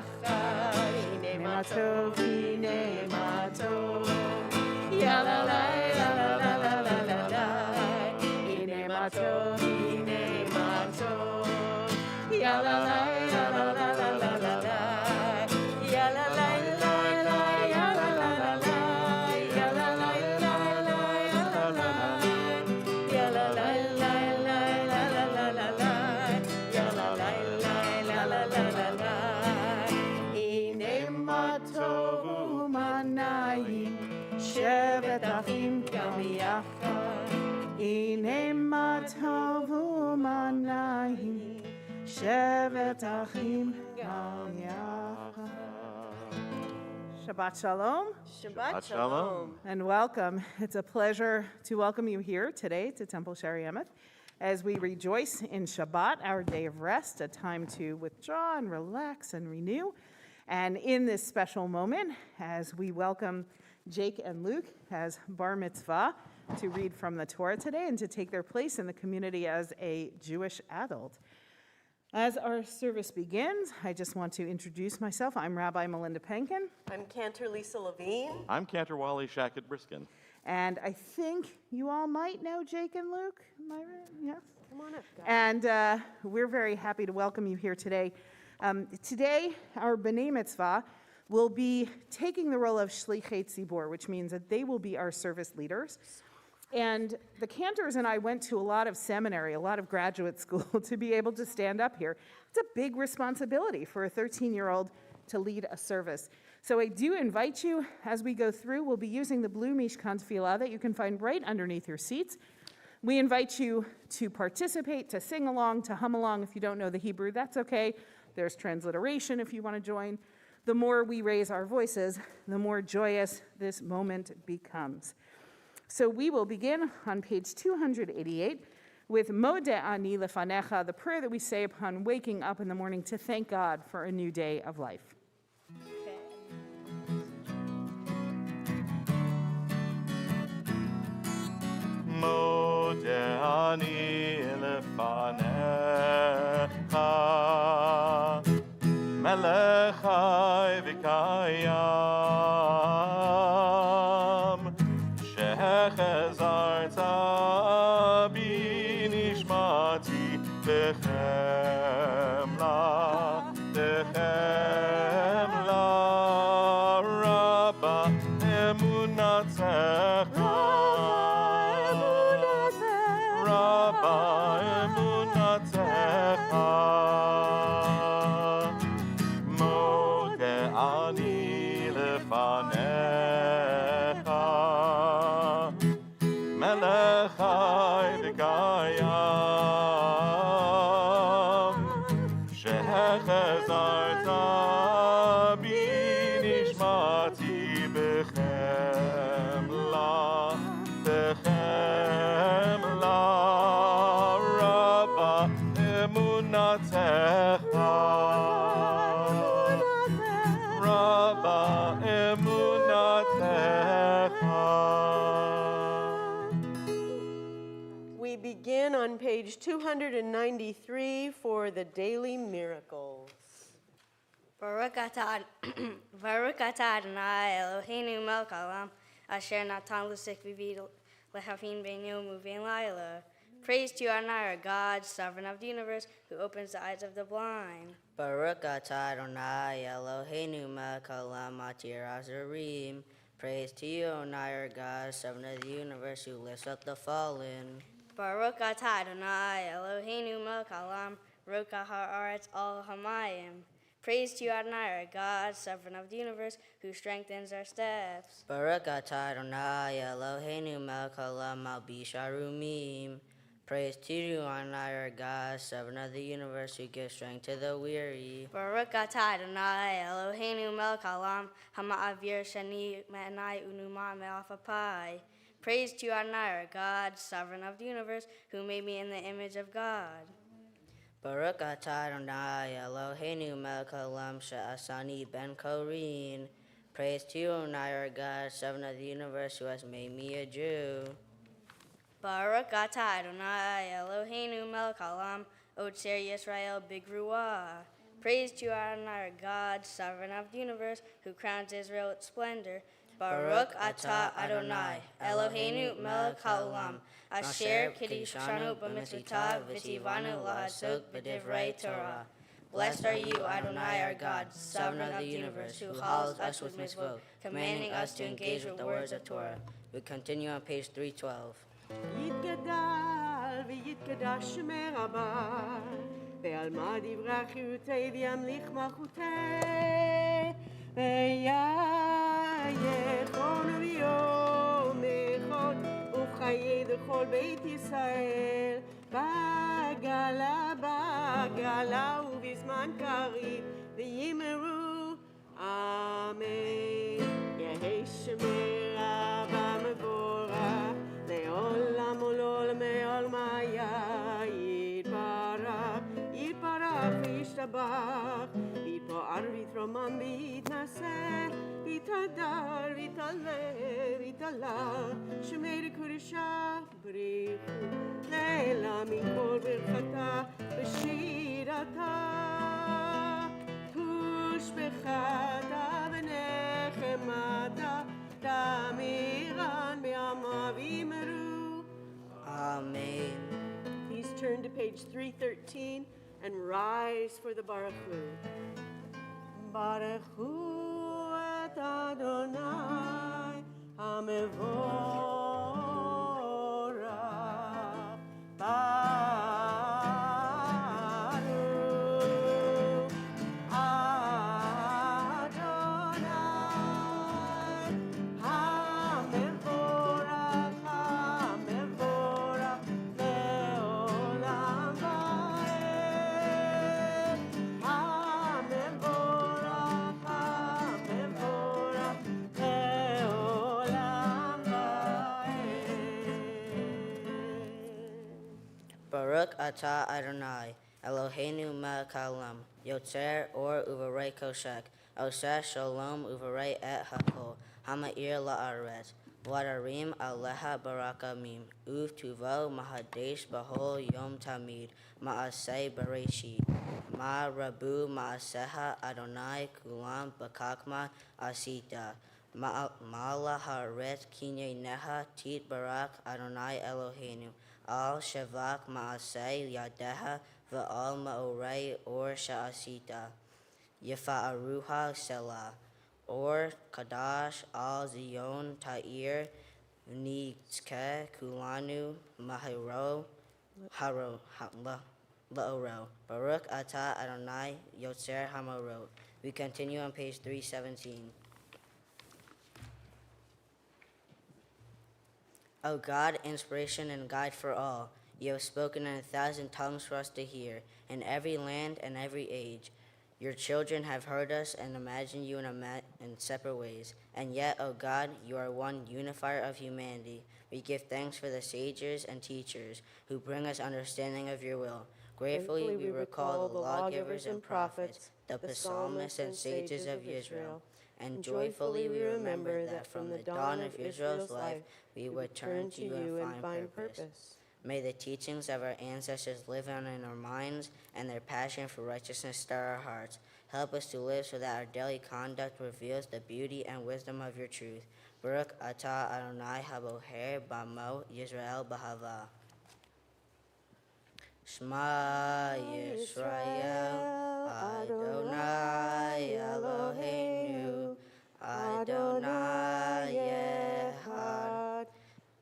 yachad. Hine ma tov, hine ma tov. Ya la la la la la la la la la. Hine ma tov, hine ma tov. Ya la la la la la la la la la. Ya la la la la ya la la la la. Ya la la la la ya la la la. Ya la la la la la la la la la. Ya la la la la la la la la. Hine ma tov u'manayim shevet achim gam yachad. Hine ma tov u'manayim shevet achim gam yachad. Shabbat Shalom. Shabbat Shalom. And welcome. It's a pleasure to welcome you here today to Temple Shari Emmett as we rejoice in Shabbat, our day of rest, a time to withdraw and relax and renew. And in this special moment, as we welcome Jake and Luke as bar mitzvah to read from the Torah today and to take their place in the community as a Jewish adult. As our service begins, I just want to introduce myself. I'm Rabbi Melinda Penkin. I'm Cantor Lisa Levine. I'm Cantor Wally Shackett-Briskin. And I think you all might know Jake and Luke. Am I right? Yes? Come on up, guys. And we're very happy to welcome you here today. Today, our B'nai Mitzvah will be taking the role of Shlichei Tzibor, which means that they will be our service leaders. And the Cantors and I went to a lot of seminary, a lot of graduate school to be able to stand up here. It's a big responsibility for a 13-year-old to lead a service. So I do invite you, as we go through, we'll be using the blue Mishkan Tefillah that you can find right underneath your seats. We invite you to participate, to sing along, to hum along. If you don't know the Hebrew, that's okay. There's transliteration if you want to join. The more we raise our voices, the more joyous this moment becomes. So we will begin on page 288 with Modeh Ani Lefanecha, the prayer that we say upon waking up in the morning to thank God for a new day of life. Modeh ani lefanecha, melech chai v'kayam, shechezarta bi nishmati b'chemla, rabba emunatzecha. Rabba emunatecha, modeh ani lefanecha, melech chai v'kayam, shechezarta bi nishmati b'chemla, rabba emunatecha, rabba emunatecha. We begin on page 293 for the daily miracles. Baruch atah Adonai Eloheinu melech haolam asher natan l'sik v'vid lehavin ben yom u'ben laila. Praise to you, Adonai, our God, sovereign of the universe, who opens the eyes of the blind. Baruch atah Adonai Eloheinu melech haolam matir azarim. Praise to you, Adonai, our God, sovereign of the universe, who lifts up the fallen. Baruch atah Adonai Eloheinu melech haolam roka ha'aretz al hamayim. Praise to you, Adonai, our God, sovereign of the universe, who strengthens our steps. Baruch atah Adonai Eloheinu melech haolam malbish arumim. Praise to you, Adonai, our God, sovereign of the universe, who gives strength to the weary. Baruch atah Adonai Eloheinu melech haolam hama'avir shani me'anai unuma me'af apai. Praise to you, Adonai, our God, sovereign of the universe, who made me in the image of God. Baruch atah Adonai Eloheinu melech haolam she'asani ben korin. Praise to you, Adonai, our God, sovereign of the universe, who has made me a Jew. Baruch atah Adonai Eloheinu melech haolam otzer Yisrael bigruah. Praise to our God, sovereign of the universe, who crowns Israel with splendor. Baruch atah Adonai, Eloheinu melech haolam, asher kiddushanu b'mitzvotav v'tivanu lahasok b'divrei Torah. Blessed are you, Adonai, our God, sovereign of the universe, who hallows us with mitzvot, commanding us to engage with the words of Torah. We continue on page 312. יתגדל ויתקדש שמי רבה, ועל מה דברי חיותי וימליך מלכותי, ויחון ויום אחד, ובחיי לכל בית ישראל, בגלה ובזמן קריב, ויאמרו אמן. יהי שמי רבה מבורך, לעולם ולעולם מעולמיה, יתברך וישתבח, יתפאר ויתרומם ויתנשא, ויתהדר ויתעלה ויתעלה, שמי לקודשה בריחו, לילה מכל ברכתה ושירתה, ושבחתה ונחמתה, תמירן בימיו יאמרו. Amen. Please turn to page 313 and rise for the Baruch Hu. Baruch Hu et Adonai HaMevorach. Baruch Adonai HaMevorach, HaMevorach le'olam va'ed. HaMevorach, HaMevorach le'olam va'ed. Baruch atah Adonai, Eloheinu melech haolam, Yotzer or uvarei koshek, Oseh shalom uvarei et hakol, Hama'ir la'aretz, Vadarim aleha barakamim, Uv tuvo mahadesh bahol yom tamid, Ma'aseh bereshit, Ma rabu ma'aseha Adonai kulam bakakma asita, Ma'ala haaretz kinye neha tit barak Adonai Eloheinu, Al shavak ma'aseh yadeha va'al ma'orei or sha'asita, Yefa'aruha selah, or Kadash al Zion ta'ir, Nitzke kulanu mahiro, haro, la'oro, Baruch atah Adonai Yotzer hamorot. We continue on page 317. O God, inspiration and guide for all, you have spoken in 1,000 tongues for us to hear, in every land and every age. Your children have heard us and imagined you in separate ways. And yet, O God, you are one unifier of humanity. We give thanks for the sages and teachers who bring us understanding of your will. Gratefully we recall the lawgivers and prophets, the psalmists and sages of Israel. And joyfully we remember that from the dawn of Israel's life, we would turn to you and find purpose. May the teachings of our ancestors live on in our minds, and their passion for righteousness stir our hearts. Help us to live so that our daily conduct reveals the beauty and wisdom of your truth. Baruch atah Adonai haboher b'amo Yisrael b'hava. Shema Yisrael, Adonai Eloheinu, Adonai Echad,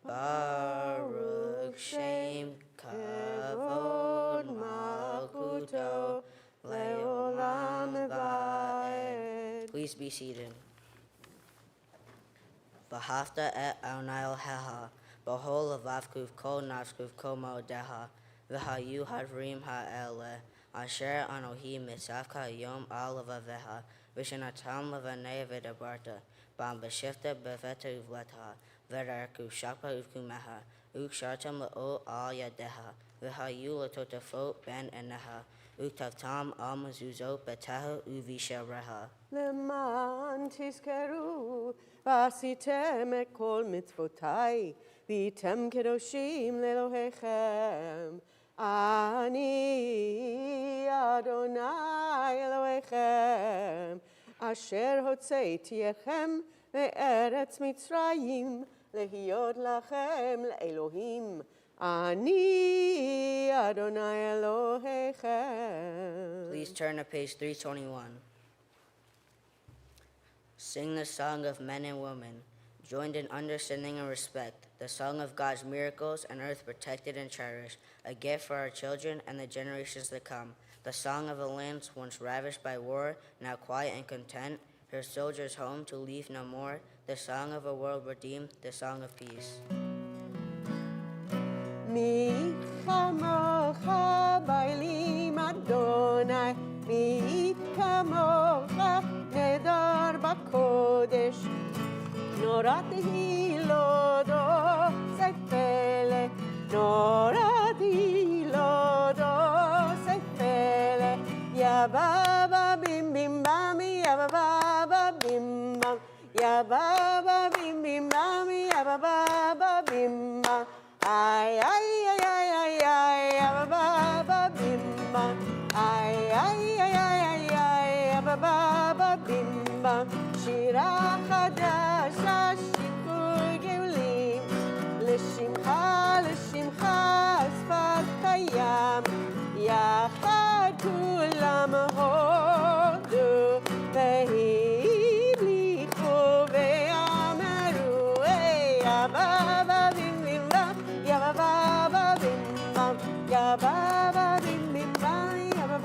Baruch Shem Kavod Malchuto Leolam Va'ed. Please be seated. V'hafta et Adonai Elohecha, b'chol levavkuv kol nafskuv kol ma'odecha, v'hayu hadvarim ha'eleh, asher anohi mitzavka yom al levavecha, v'shanatam levanei v'dabarta, b'am b'shifta b'veta uvleta, v'darku shakpa uvkumeha, ukshartam le'o al yadeha, v'hayu letotafot ben eneha, uktavtam al mezuzot beteha uvishareha. למען תזכרו ועשיתם את כל מצוותיי והייתם קדושים לאלוהיכם אני אדוני אלוהיכם, אשר הוצאתיכם מארץ מצרים, להיות לכם לאלוהים. אני אדוני אלוהיכם. Please turn to page 321. Sing the song of men and women, joined in understanding and respect, the song of God's miracles and earth protected and cherished, a gift for our children and the generations to come, the song of a land once ravished by war, now quiet and content, her soldiers home to leave no more, the song of a world redeemed, the song of peace. מי כמוך באלים אדוני, מי כמוך נדר בקודש, נורא תהילודו זה פלא, נורא תהילודו זה פלא, יא בבא בים בים בם, יא בבא בים בם, יא בבא בים בים בם, יא בבא בים בם. Ay, ay, ay, ay, ay, ay, ba ba bim bam. Ay, ay, ay, ay, ay, ay, ba ba bim bam. שירה חדשה, שיקוי גאולים, לשמחה, לשמחה, שפת הים, יחד כולם הודו, והמליכו ואמרו, היי, אבא bim bim bam. Ya ba ba bim bam, ya ba ba bim bim bam, ya ba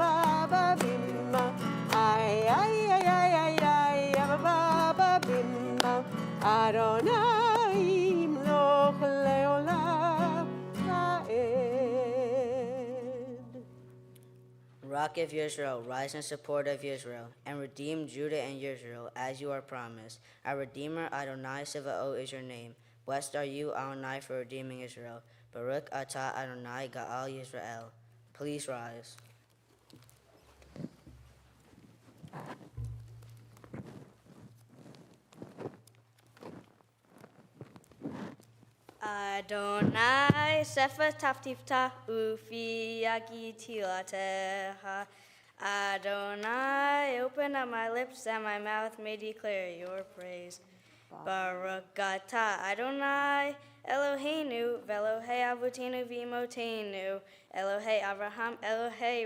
ba bim bam. Ay ay ay ay ay ay, ya ba ba bim bam. Adonai imloch leolam va'ed. Rock of Israel, rise in support of Israel, and redeem Judah and Israel, as you are promised. Our Redeemer, Adonai Sevaot, is your name. Blessed are you, Adonai, for redeeming Israel. Baruch atah Adonai Ga'al Yisrael. Please rise. Adonai sefer taftifta ufi yagi tilateha. Adonai, open up my lips and my mouth may declare your praise. Baruch atah Adonai Eloheinu ve'Elohei Avotenu v'Imotenu, Elohei Avraham, Elohei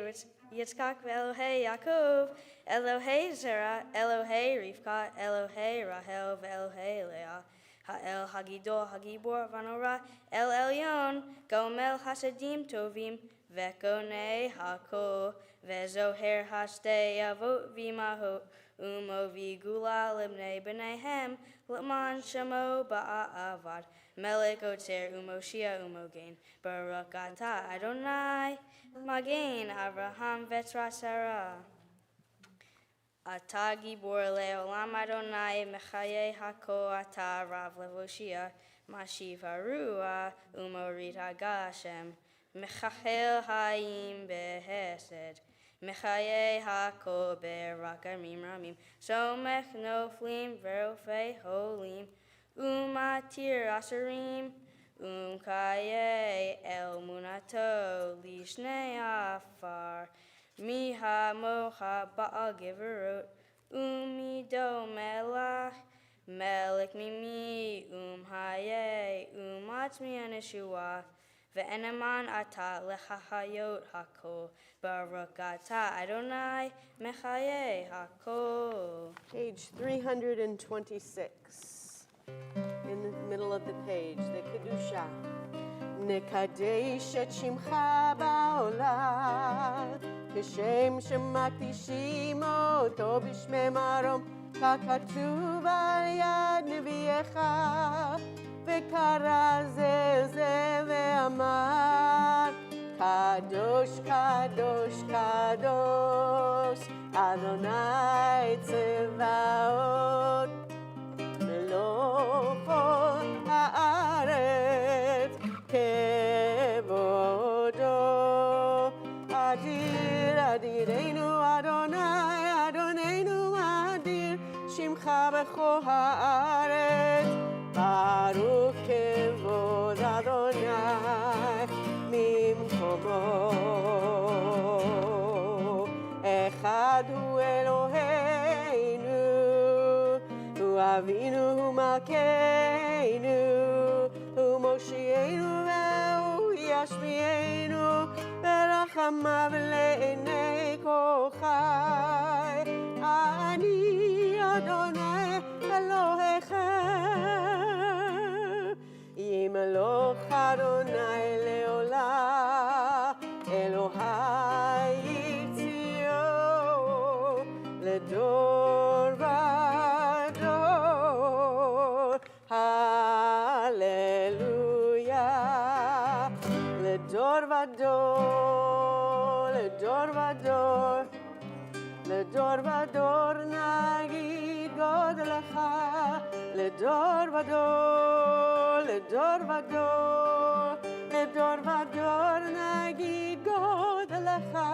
Yitzchak ve'Elohei Yaakov, Elohei Zerah, Elohei Rivka, Elohei Rahel ve'Elohei Leah, Ha'el Hagidol Hagibor Vanora, El Elyon, Gomel Hasadim Tovim, Ve'konei Hako, Ve'zoher Hastei Avot v'Imahot, Umo v'Gula Libnei B'neihem, L'man Shemo Ba'avad, Melech Otzer Umoshia Umogain, Baruch atah Adonai, Magain Avraham Vetzra Sarah. Atah Gibor Leolam Adonai, Mechaye Hako Atah Rav Levoshia, Mashiv Harua, Umorit Hagashem, Mechachel Hayim Behesed, Mechaye Hako Berakamim Ramim, Somech Noflim Verofei Holim, Umatir Asarim, Kaye El Munato, Lishnei Afar, Miha Mocha Baal Giverot, Umido Melach, Melech Mimi, Haye, Matzmi Aneshua, Ve'eneman Ata Lechahayot Hako, Baruch atah Adonai, Mechaye Hako. Page 326. In the middle of the page, the Kedusha. Nekadesh et shimcha ba'olam, כשם שמקדישים אותו בשמי מרום, ככתוב על יד נביאך, וקרא זה ואמר, קדוש, קדוש, קדוש, אדוני צבאות, מלוך כל הארץ כבודו. אדיר, אדירנו אדוני, אדוננו אדיר, שמך בכל הארץ, ברוך כבוד אדוני ממקומו. Avinu Malkeinu, Moshienu Yashlienu, Berachamav Le'enei Kochai, Ani Adonai Elohechem, Yimeloch Adonai Leolah, Elohai Yitzio, Ledor Vador, Hallelujah, Ledor Vador, Ledor Vador, Ledor Vador Nagid God Lecha, Ledor Vador, Ledor Vador, Ledor Vador Nagid God Lecha,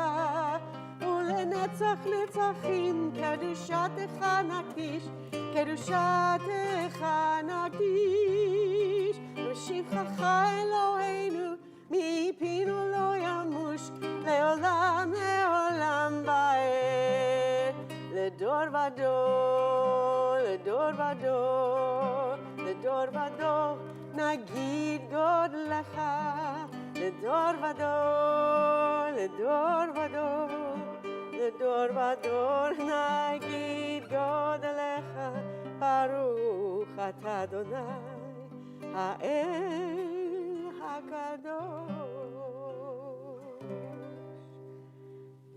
Ulenetzach Netzachim Kedushatecha Nakdish, Kedushatecha Nakdish, V'shivchacha Eloheinu Mipinu lo yamush, Leolam Leolam Vaed, Ledor Vador, Ledor Vador, Ledor Vador, Nagid God Lecha, Ledor Vador, Ledor Vador, Ledor Vador, Nagid God Lecha, Baruch Atah Adonai, Ha'el HaKadosh.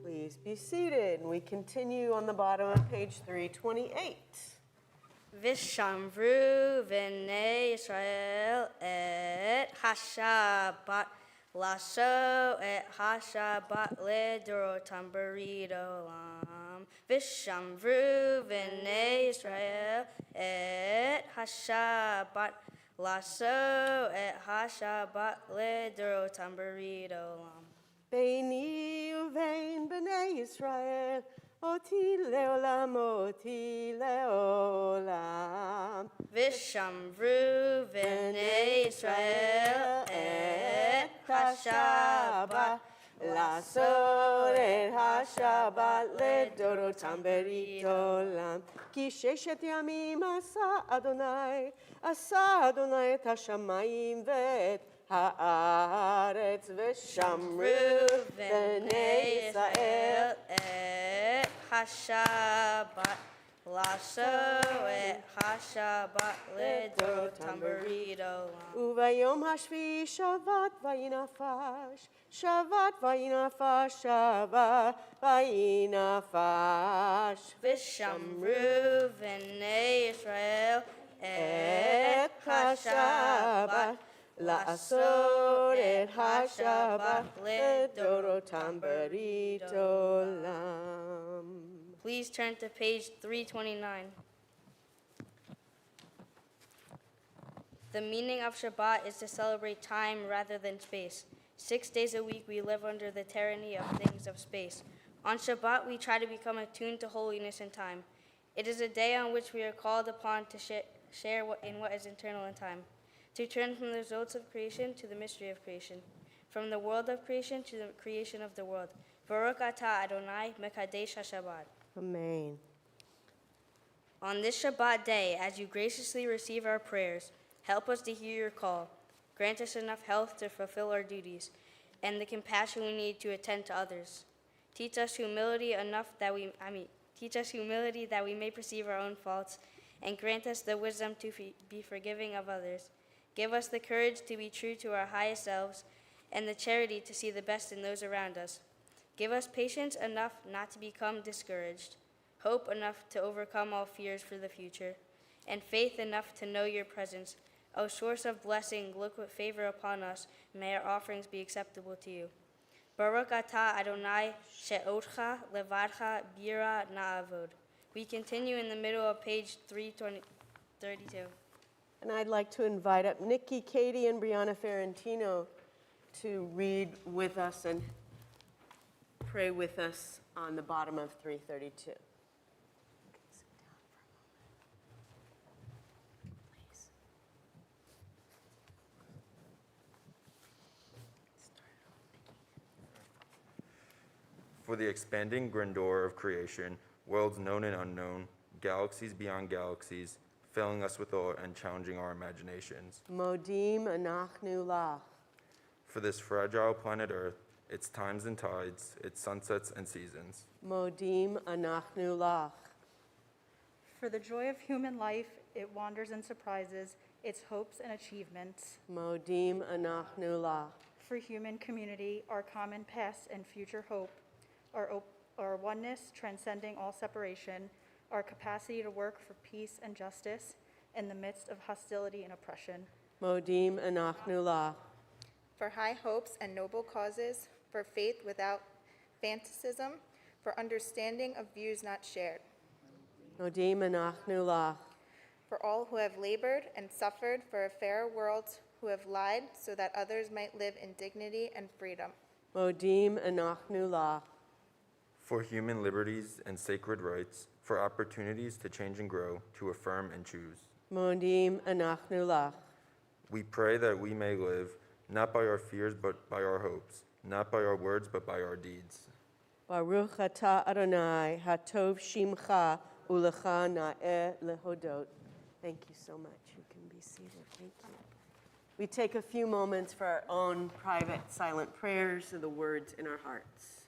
Please be seated. We continue on the bottom of page 328. Vishamru v'nei Yisrael et hashabat laso et hashabat ledorotam berid olam. Vishamru v'nei Yisrael et hashabat laso et hashabat ledorotam berid olam. Beini uvein b'nei Yisrael, oti leolam, oti leolam. Vishamru v'nei Yisrael et hashabat Lasor et hashabat ledorotam berit olam. Ki sheshet yamim asa Adonai et hashamayim ve'et haaretz v'shamru v'nei Yisrael et hashabat laso et hashabat ledorotam berid olam. Uvayom hashvi shavat vayinafash, shavat vayinafash, shavat vayinafash. Vishamru v'nei Yisrael et hashabat La'asor et hashabat ledorotam berit olam. Please turn to page 329. The meaning of Shabbat is to celebrate time rather than space. 6 days a week we live under the tyranny of things of space. On Shabbat we try to become attuned to holiness and time. It is a day on which we are called upon to share in what is eternal in time, to turn from the results of creation to the mystery of creation, from the world of creation to the creation of the world. Baruch atah Adonai Mekadesh HaShabbat. Amen. On this Shabbat day, as you graciously receive our prayers, help us to hear your call. Grant us enough health to fulfill our duties and the compassion we need to attend to others. Teach us humility that we may perceive our own faults, and grant us the wisdom to be forgiving of others. Give us the courage to be true to our highest selves and the charity to see the best in those around us. Give us patience enough not to become discouraged, hope enough to overcome all fears for the future, and faith enough to know your presence. O source of blessing, look with favor upon us. May our offerings be acceptable to you. Baruch atah Adonai she'otcha levadcha bira na'avod. We continue in the middle of page 332. And I'd like to invite up Nikki, Katie, and Brianna Ferrantino to read with us and pray with us on the bottom of 332. For the expanding grandeur of creation, worlds known and unknown, galaxies beyond galaxies, filling us with awe and challenging our imaginations. Modim anachnu lach. For this fragile planet Earth, its times and tides, its sunsets and seasons. Modim anachnu lach. For the joy of human life, it wanders and surprises, its hopes and achievements. Modim anachnu lach. For human community, our common past and future hope, our oneness transcending all separation, our capacity to work for peace and justice in the midst of hostility and oppression. Modim anachnu lach. For high hopes and noble causes, for faith without fanaticism, for understanding of views not shared. Modim anachnu lach. For all who have labored and suffered for a fairer world, who have lied so that others might live in dignity and freedom. Modim anachnu lach. For human liberties and sacred rights, for opportunities to change and grow, to affirm and choose. Modim anachnu lach. We pray that we may live, not by our fears, but by our hopes, not by our words, but by our deeds. Baruch atah Adonai, hatov shimcha, ulecha na'eh lehodot. Thank you so much. You can be seated. Thank you. We take a few moments for our own private silent prayers of the words in our hearts.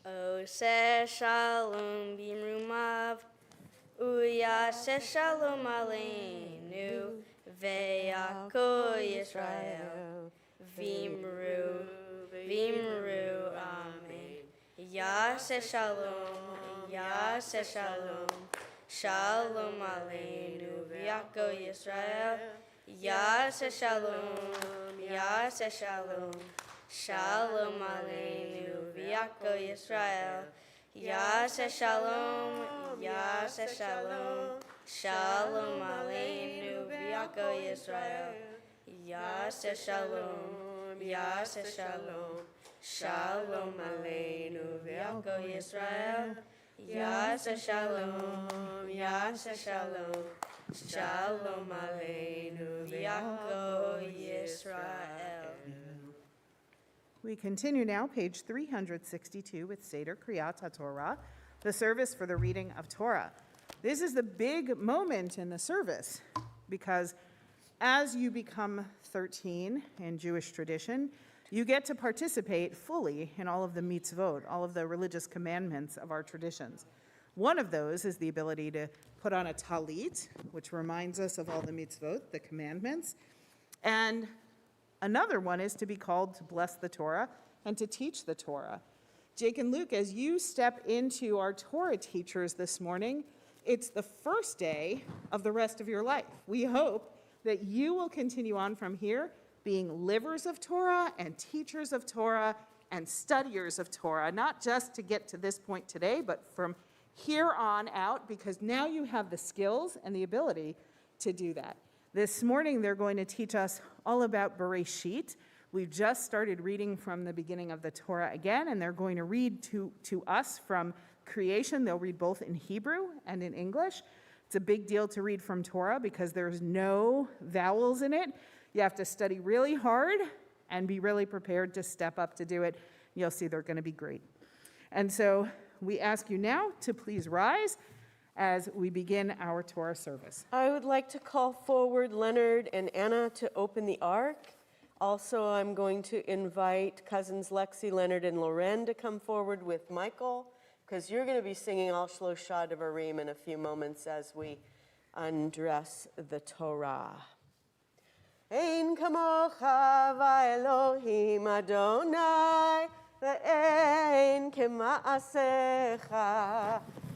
Ose shalom bimrumav, uyase shalom aleinu, ve'ako Yisrael, vimru, amen. Yase shalom, shalom aleinu, ve'ako Yisrael, yase shalom, shalom aleinu, v'yako Yisrael. Yaseh shalom, shalom aleinu, v'yako Yisrael. Yaseh shalom, shalom aleinu, v'yako Yisrael. Yaseh shalom, shalom aleinu, v'yako Yisrael. We continue now, page 362, with Seder Kriyat HaTorah, the service for the reading of Torah. This is the big moment in the service because as you become 13 in Jewish tradition, you get to participate fully in all of the mitzvot, all of the religious commandments of our traditions. One of those is the ability to put on a talit, which reminds us of all the mitzvot, the commandments, and another one is to be called to bless the Torah and to teach the Torah. Jake and Luke, as you step into our Torah teachers this morning, it's the first day of the rest of your life. We hope that you will continue on from here being livers of Torah and teachers of Torah and studiers of Torah, not just to get to this point today, but from here on out, because now you have the skills and the ability to do that. This morning, they're going to teach us all about Bereshit. We've just started reading from the beginning of the Torah again, and they're going to read to us from creation. They'll read both in Hebrew and in English. It's a big deal to read from Torah because there's no vowels in it. You have to study really hard and be really prepared to step up to do it. You'll see they're going to be great. And so we ask you now to please rise as we begin our Torah service. I would like to call forward Leonard and Anna to open the ark. Also, I'm going to invite cousins Lexi, Leonard, and Loren to come forward with Michael, because you're going to be singing Al Shlosha Devarim in a few moments as we undress the Torah. Ein kamocha va'elohim Adonai ve'ein kema'asecha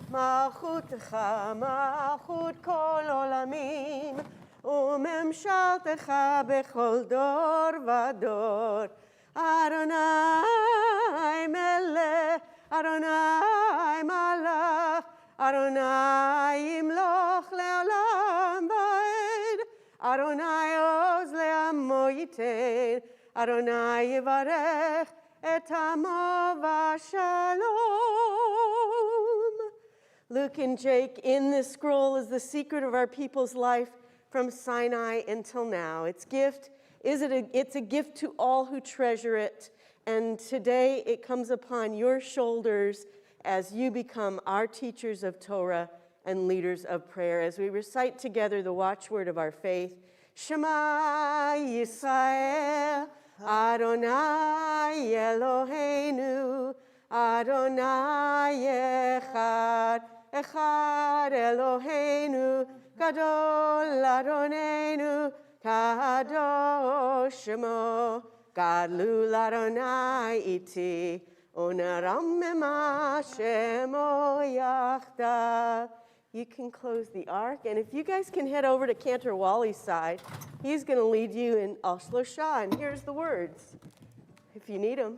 malchutecha malchut kol olamim umemshaltecha bechol dor vador Adonai melech Adonai malach Adonai imloch le'olam va'ed Adonai oz le'amo yitein Adonai yivarech et amo v'shalom. Luke and Jake, in this scroll is the secret of our people's life from Sinai until now. It's a gift to all who treasure it. And today it comes upon your shoulders as you become our teachers of Torah and leaders of prayer. As we recite together the watchword of our faith, Shema Yisrael, Adonai Eloheinu, Adonai Echad, Echad Eloheinu, Gadol Adonenu, Kadosh Shemo, Gadlu Adonai iti, Onaram mema Shemo Yachdav. You can close the ark, and if you guys can head over to Cantor Wally's side, he's going to lead you in Al Shlosha, and here's the words, if you need them.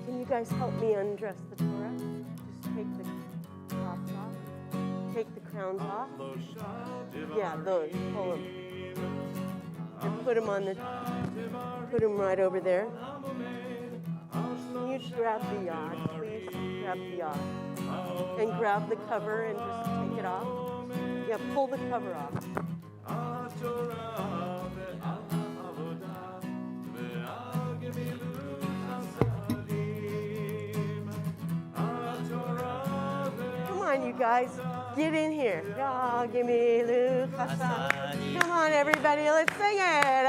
Can you guys help me undress the Torah? Just take the tops off, take the crowns off. Yeah, those, pull them. And put them right over there. Can you grab the yod, please? Grab the yod. And grab the cover and just take it off. Yeah, pull the cover off. Come on, you guys. Get in here. Come on, everybody. Let's sing it.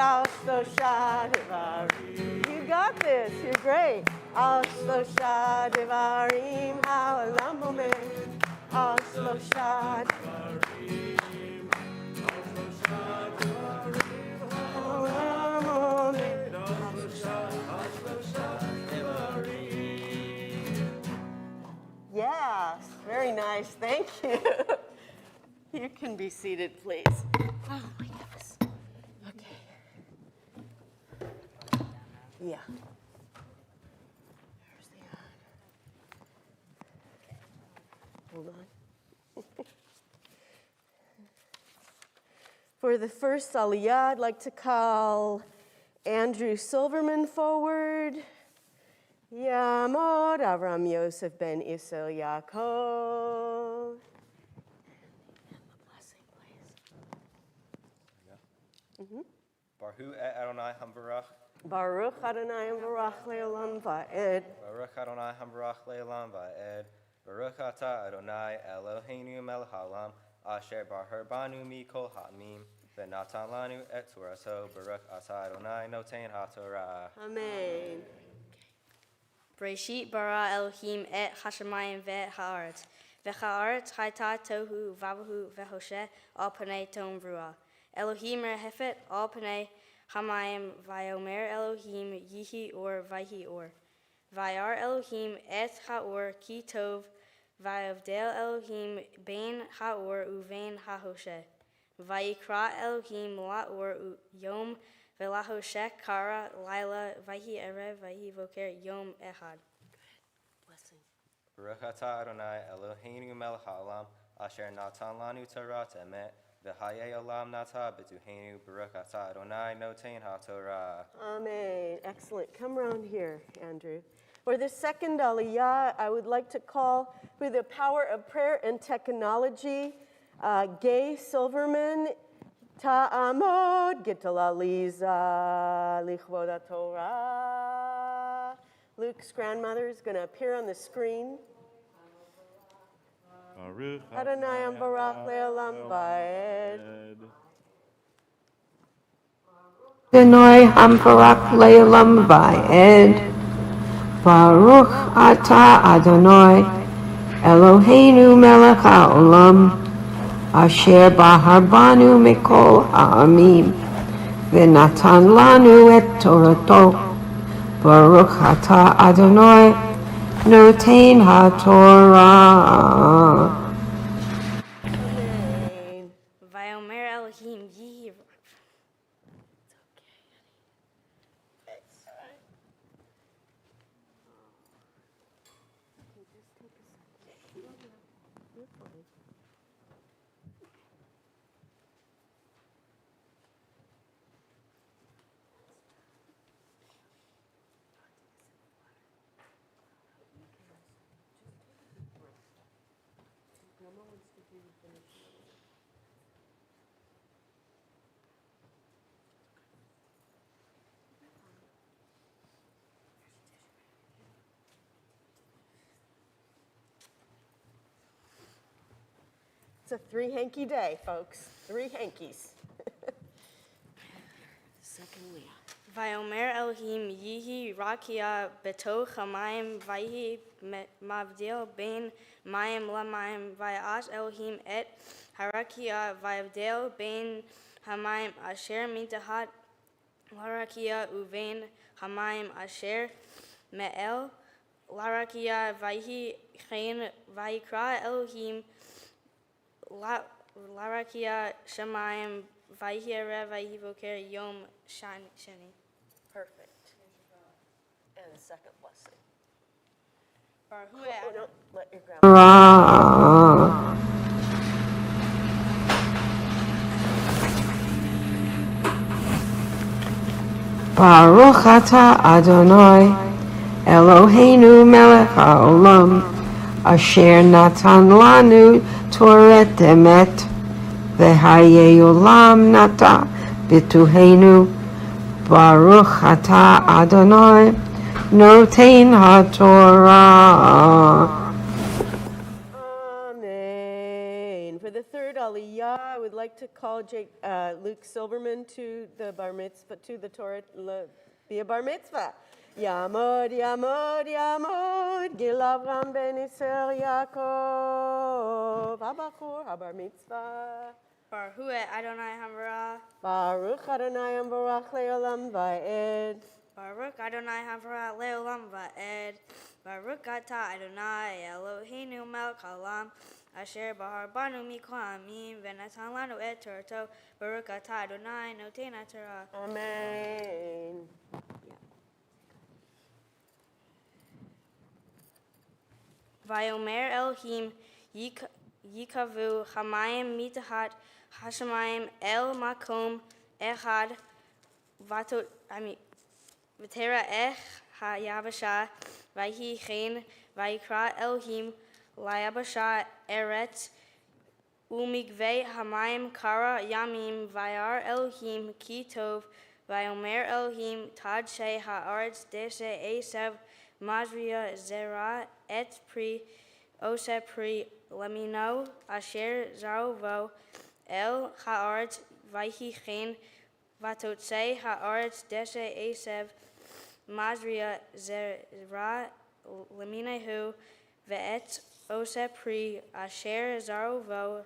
You got this. You're great. Al Shlosha Devarim Ha'olam Omed. Al Shlosha Devarim Ha'olam Omed. Yes, very nice. Thank you. You can be seated, please. Oh my goodness. Okay. Yeah. Hold on. For the first aliyah, I'd like to call Andrew Silverman forward. Yamod Avram Yosef ben Isel Yaakov. And the blessing, please. Baruch Adonai Hamvarach. Baruch Adonai Hamvarach le'olam va'ed. Baruch Adonai Hamvarach le'olam va'ed. Baruch atah Adonai Eloheinu melech haolam, asher bahar banu mikol ha'amim, v'natan lanu et torato. Baruch atah Adonai noten ha'torah. Amen. Breshit bara Elohim et hashamayim ve'et ha'aretz. V'cha'aretz hayta tohu vavahu v'hosheh al panei tom v'ruah. Elohim rehefet al panei hamayim v'yomer Elohim yihi or vayhi or. Vayar Elohim et ha'or ki tov, vayavdel Elohim bein ha'or uvein ha'hosheh. Vayikra Elohim la'or yom v'lahosheh kara laila vayhi erev vayhi voker yom echad. Blessing. Baruch atah Adonai Eloheinu melech haolam, asher natan lanu Torah emet, v'hayei olam nata b'tuheinu. Baruch atah Adonai noten ha'torah. Amen. Excellent. Come around here, Andrew. For the second aliyah, I would like to call, through the power of prayer and technology, Gay Silverman, Ta'amod Gitalaliza Lichvod Torah. Luke's grandmother is going to appear on the screen. Adonai Barak Le'olam Va'ed. Adonai Hambarak Le'olam Va'ed. Baruch atah Adonai Eloheinu melech haolam, asher bahar banu mikol ha'amim, v'natan lanu et Torato. Baruch atah Adonai, noten haTorah. Amen. Vayomer Elohim Yihi. It's a three-hanky day, folks. Three hankies. Vayomer Elohim Yihi Rakia Beto Chamayim Vayhi Mavdil Bein Mayim Lamayim Vayas Elohim et Harakia Vayavdil Bein Hamayim Asher Mitahat Larakia Uvein Hamayim Asher Me'el Larakia Vayhi Chain Vayikra Elohim Larakia Shamayim Vayhi Vayhi Voker Yom Shani. Perfect. And the second blessing. Baruch Oh, no, let your grandma. Baruch atah Adonai, Eloheinu melech haolam, asher natan lanu Torah emet, v'hayei olam nata b'tuhenu. Baruch atah Adonai, noten haTorah. Amen. For the third aliyah, I would like to call Luke Silverman to the bar mitzvah, to the Torah, be a bar mitzvah. Yamod, Yamod, Yamod, Gil Avram ben Yisrael Yaakov, Habachur, habar mitzvah. Baruch Adonai Hamra. Baruch Adonai Ambarach Leolam Va'ed. Baruch Adonai Hamra Leolam Va'ed. Baruch Atah Adonai Eloheinu Melech Haolam Asher Bahar Banu Mikol Ha'amim V'natan Lanu Et Torah. Baruch Atah Adonai Noten HaTorah. Amen. Vayomer Elohim Yikavu Hamayim Mitahat Hashemayim El Makom Echad Vatera Ech HaYavasha Vayhi Chen Vayikra Elohim Layabasha Eret Umigve Hamayim Kara Yamim Vayar Elohim Ki Tov Vayomer Elohim Tad She Haaretz Deshe Esav Mazria Zera Et Pri Ose Pri Lemino Asher Zarovo El Haaretz Vayhi Chen Vatotse Haaretz Deshe Esav Mazria Zera Leminahu Ve'et Ose Pri Asher Zarovo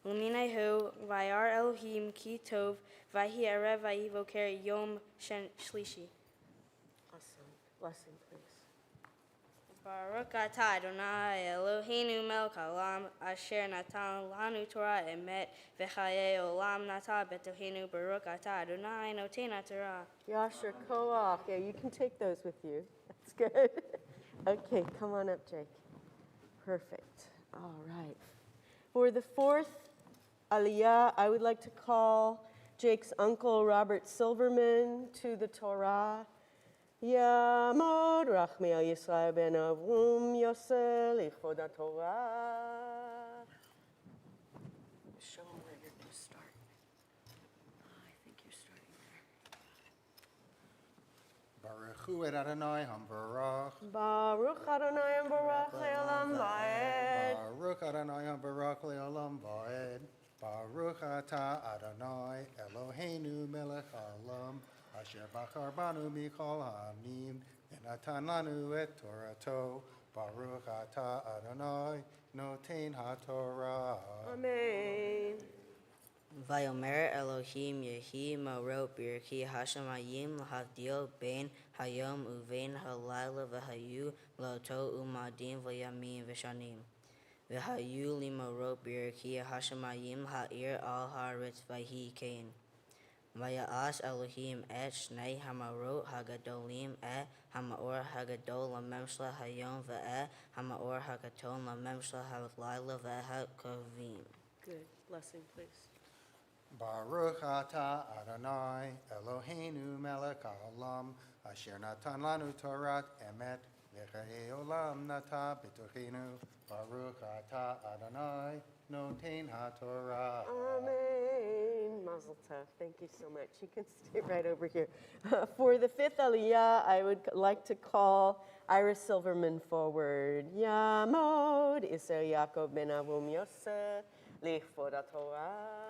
Leminahu Vayar Elohim Ki Tov Vayhi Erev Vayhi Voker Yom Shlishi. Awesome. Blessing, please. Baruch atah Adonai Eloheinu melech haolam asher natan lanu Torah emet v'chayei olam nata b'tohenu. Baruch atah Adonai noten haTorah. Yasher Koach. Yeah, you can take those with you. That's good. Okay, come on up, Jake. Perfect. All right. For the fourth aliyah, I would like to call Jake's uncle, Robert Silverman, to the Torah. Yamod Rachmi al Yisrael ben Avrum Yosel Ichod HaTorah. Show him where you're going to start. I think you're starting there. Baruch hu et Adonai hambarach. Baruch Adonai Ambarach Le'olam Va'ed. Baruch Adonai hambarach le'olam va'ed. Baruch atah Adonai Eloheinu melech haolam asher bachar banu mikol ha'amim v'natan lanu et Torato. Baruch atah Adonai, noten haTorah. Amen. Vayomer Elohim Yehi Marot Birki Hashemayim Lahavdil Ben Hayom Uvein Halayla V'Hayu Loto Umadim V'Yamim V'Shanim V'Hayu Limarot Birki Hashemayim Ha'ir Al Haaretz V'Hi Kain Vaya'as Elohim Et Shnei Hamarot Hagadolim Et Hamaor Hagadol Lamemshla Hayom V'Et Hamaor Hagaton Lamemshla Halayla V'Hat Kovim. Good. Blessing, please. Baruch atah Adonai, Eloheinu melech haolam, asher natan lanu Torat emet, v'chayei olam nata b'tochenu. Baruch atah Adonai, noten haTorah. Amen. Mazel tov. Thank you so much. You can stay right over here. For the fifth aliyah, I would like to call Iris Silverman forward. Yamod Isser Yaakov ben Avum Yosef, lichvod haTorah.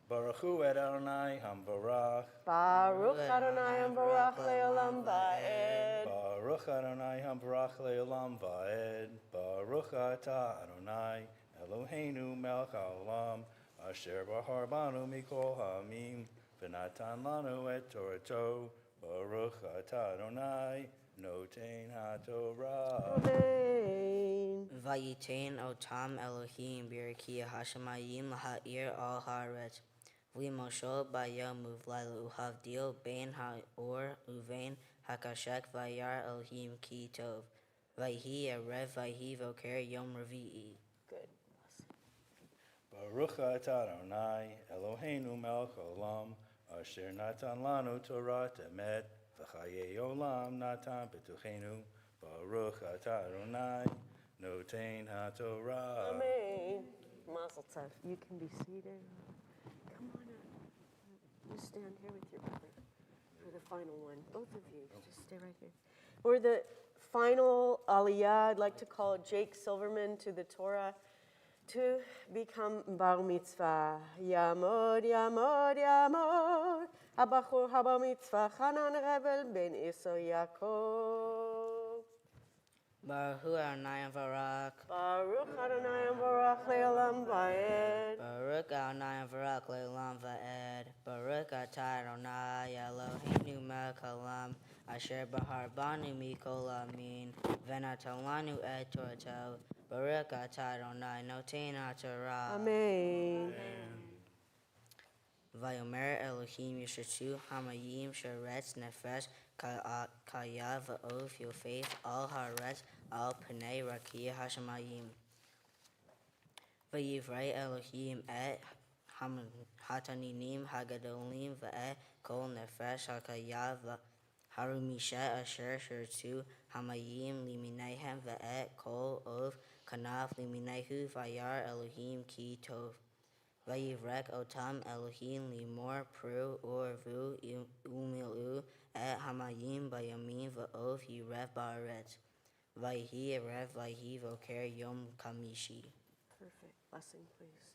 Baruch Hu Adonai Hambarach. Baruch Adonai Hambarach le'olam va'ed. Baruch Adonai Hambarach le'olam va'ed. Baruch atah Adonai Eloheinu melech haolam asher bahar banu mikol ha'amim v'natan lanu et Torato. Baruch atah Adonai noten haTorah. Amen. Vayitain Otam Elohim Birki Hashemayim Ha'ir Al Haaretz V'Moshe Bayom Uvlayla Uhavdil Ben Ha'or Uvein Hakashek Vayar Elohim Ki Tov Vayhi Erev Vayhi Voker Yom Revi'i. Good. Baruch atah Adonai Eloheinu melech haolam asher natan lanu Torah emet v'chayei olam natan b'tochenu. Baruch atah Adonai noten haTorah. Amen. Mazel tov. You can be seated. Come on up. You stand here with your brother for the final one. Both of you, just stay right here. For the final aliyah, I'd like to call Jake Silverman to the Torah to become bar mitzvah. Yamod, yamod, yamod. Habachur haba mitzvah Hanan Rebel ben Iso Yaakov. Baruch Adonai Barak. Baruch Adonai Barak le'olam va'ed. Baruch Adonai Barak le'olam va'ed. Baruch atah Adonai Eloheinu melech haolam asher bahar banu mikol ha'amin v'natan lanu et Torato. Baruch atah Adonai noten haTorah. Amen. Vayomer Elohim Yeshatu Hamayim Sheretz Nefesh Kaya V'Ov Yofef Al Haaretz Al Pnei Rakia Hashemayim Vayivrei Elohim Et Hataninim Hagadolim V'Et Kol Nefesh HaKaya Harumisha Asher Shertu Hamayim Liminayhem V'Et Kol Ov Kanaf Liminayhu Vayar Elohim Ki Tov Vayivrek Otam Elohim Limor Pru Orvu Umilu Et Hamayim Bayamin V'Ov Yirev Ba'aretz Vayhi Erev Vayhi Voker Yom Kamishi. Perfect. Blessing, please.